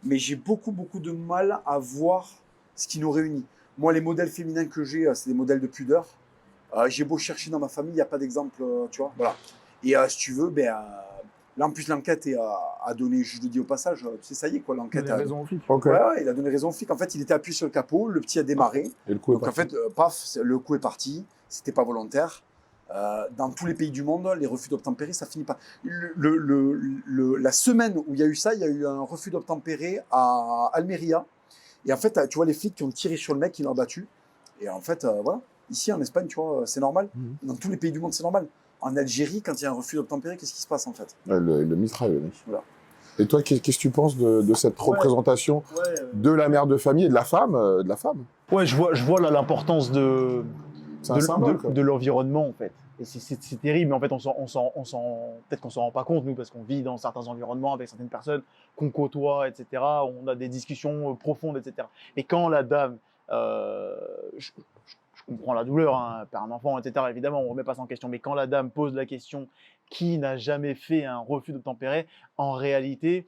Mais j'ai beaucoup, beaucoup de mal à voir ce qui nous réunit. Moi, les modèles féminins que j'ai, c'est des modèles de pudeur. J'ai beau chercher dans ma famille, il n'y a pas d'exemple, tu vois. Voilà. Et si tu veux, là, en plus, l'enquête a donné, je le dis au passage, tu sais, ça y est, quoi, l'enquête a raison au flic. Okay. Ouais, il a donné raison au flic. En fait, il était appuyé sur le capot, le petit a démarré. Et le coup donc, en fait, paf, le coup est parti. C'était pas volontaire. Dans tous les pays du monde, les refus d'obtempérer, ça finit pas. La semaine où il y a eu ça, il y a eu un refus d'obtempérer à Almeria. Et en fait, tu vois les flics qui ont tiré sur le mec, qui l'ont abattu. Et en fait, voilà. Ici, en Espagne, tu vois, c'est normal. Dans tous les pays du monde, c'est normal. En Algérie, quand il y a un refus d'obtempérer, qu'est-ce qui se passe en fait? Le mitraille, le mec. Voilà. Et toi, qu'est-ce que tu penses de cette représentation de la mère de famille et de la femme, Ouais, je vois là l'importance de l'environnement en fait. Et c'est terrible, mais en fait, peut-être qu'on s'en rend pas compte, nous, parce qu'on vit dans certains environnements avec certaines personnes qu'on côtoie, etc. On a des discussions profondes, etc. Mais quand la dame, je comprends la douleur, hein, par un enfant, etc. Évidemment, on ne remet pas ça en question. Mais quand la dame pose la question qui n'a jamais fait un refus d'obtempérer, en réalité,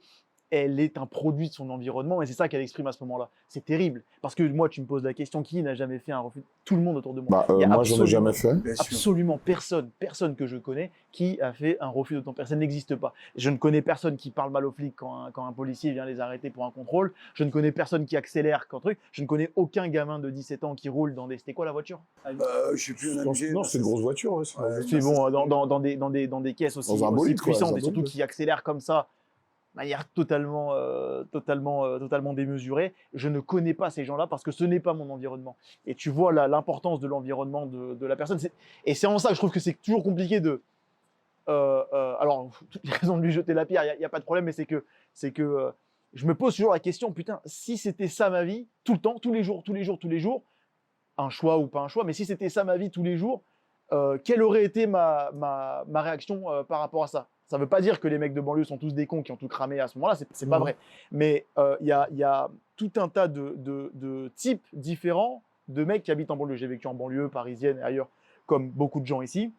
elle est un produit de son environnement et c'est ça qu'elle exprime à ce moment-là. C'est terrible. Parce que moi, tu me poses la question, qui n'a jamais fait un refus? Tout le monde autour de moi. Moi, j'en ai jamais fait. Absolument personne que je connais qui a fait un refus d'obtempérer. Ça n'existe pas. Je ne connais personne qui parle mal aux flics quand un policier vient les arrêter pour un contrôle. Je ne connais personne qui accélère quand truc. Je ne connais aucun gamin de 17 ans qui roule dans des... C'était quoi la voiture? Je sais plus. Non, c'est une grosse voiture. Ouais, c'est bon, dans des caisses aussi puissantes et surtout qui accélèrent comme ça de manière totalement démesurée. Je ne connais pas ces gens-là parce que ce n'est pas mon environnement. Et tu vois l'importance de l'environnement de la personne. Et c'est en ça que je trouve que c'est toujours compliqué de... alors, toutes les raisons de lui jeter la pierre, il n'y a pas de problème, mais c'est que je me pose toujours la question, putain, si c'était ça ma vie, tout le temps, tous les jours, un choix ou pas un choix, mais si c'était ça ma vie tous les jours, quelle aurait été ma réaction par rapport à ça? Ça ne veut pas dire que les mecs de banlieue sont tous des cons qui ont tout cramé à ce moment-là, c'est pas vrai. Mais il y a tout un tas de types différents de mecs qui habitent en banlieue. J'ai vécu en banlieue parisienne et ailleurs, comme beaucoup de gens ici.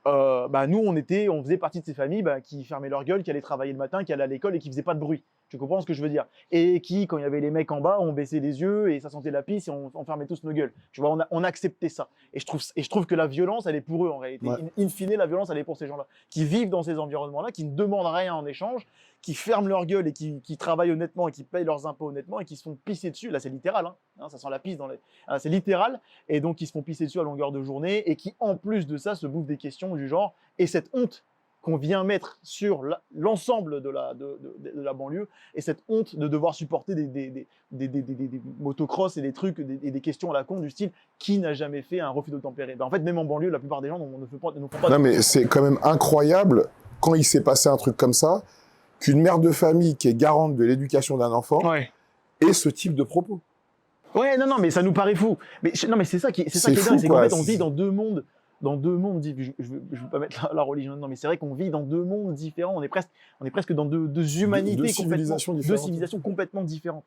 Nous, on faisait partie de ces familles qui fermaient leur gueule, qui allaient travailler le matin, qui allaient à l'école et qui faisaient pas de bruit. Tu comprends ce que je veux dire? Et qui, quand il y avait les mecs en bas, on baissait les yeux et ça sentait la pisse et on fermait tous nos gueules. Tu vois, on acceptait ça. Et je trouve que la violence, elle est pour eux en réalité. Ouais. In fine, la violence, elle est pour ces gens-là qui vivent dans ces environnements-là, qui ne demandent rien en échange, qui ferment leur gueule et qui travaillent honnêtement et qui payent leurs impôts honnêtement et qui se font pisser dessus. Là, c'est littéral, hein, ça sent la pisse c'est littéral. Et donc, qui se font pisser dessus à longueur de journée et qui, en plus de ça, se bouffent des questions du genre et cette honte qu'on vient mettre sur l'ensemble de la banlieue et cette honte de devoir supporter des motocross et des trucs et des questions à la con du style qui n'a jamais fait un refus d'obtempérer. En fait, même en banlieue, la plupart des gens ne font pas. Non, mais c'est quand même incroyable quand il s'est passé un truc comme ça qu'une mère de famille qui est garante de l'éducation d'un enfant ait ce type de propos. Ouais, non, mais ça nous paraît fou. Mais c'est ça qui est dingue, c'est qu'en fait, on vit dans deux mondes. Je veux pas mettre la religion dedans, mais c'est vrai qu'on vit dans deux mondes différents. On est presque dans deux humanités, deux civilisations complètement différentes.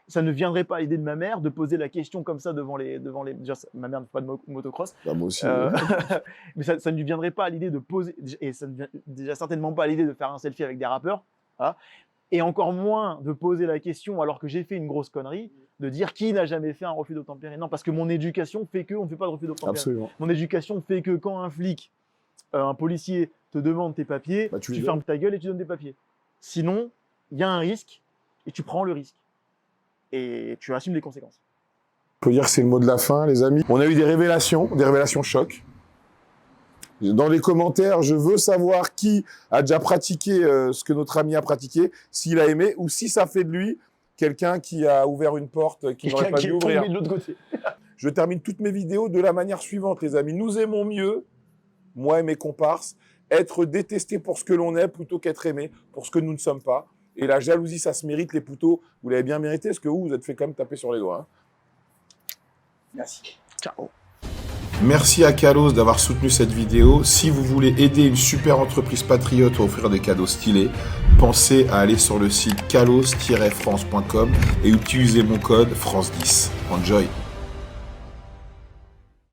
Ça ne viendrait pas à l'idée de ma mère de poser la question comme ça devant les. Déjà, ma mère ne fait pas de motocross. Moi aussi. Mais ça ne lui viendrait pas à l'idée de poser, et ça ne vient déjà certainement pas à l'idée de faire un selfie avec des rappeurs. Hein, et encore moins de poser la question alors que j'ai fait une grosse connerie, de dire qui n'a jamais fait un refus d'obtempérer. Non, parce que mon éducation fait qu'on ne fait pas de refus d'obtempérer. Absolument. Mon éducation fait que quand un flic, un policier te demande tes papiers, tu fermes ta gueule et tu donnes tes papiers. Sinon, il y a un risque et tu prends le risque. Et tu assumes les conséquences. On peut dire que c'est le mot de la fin, les amis. On a eu des révélations chocs. Dans les commentaires, je veux savoir qui a déjà pratiqué ce que notre ami a pratiqué, s'il a aimé ou si ça fait de lui quelqu'un qui a ouvert une porte qui n'aurait pas dû ouvrir. De l'autre côté. Je termine toutes mes vidéos de la manière suivante, les amis. Nous aimons mieux, moi et mes comparses, être détestés pour ce que l'on est plutôt qu'être aimés pour ce que nous ne sommes pas. Et la jalousie, ça se mérite, les poutots. Vous l'avez bien mérité, parce que vous êtes fait quand même taper sur les doigts. Hein. Merci. Ciao. Merci à Kalos d'avoir soutenu cette vidéo. Si vous voulez aider une super entreprise patriote à offrir des cadeaux stylés, pensez à aller sur le site kalos-france.com et utiliser mon code France10. Enjoy!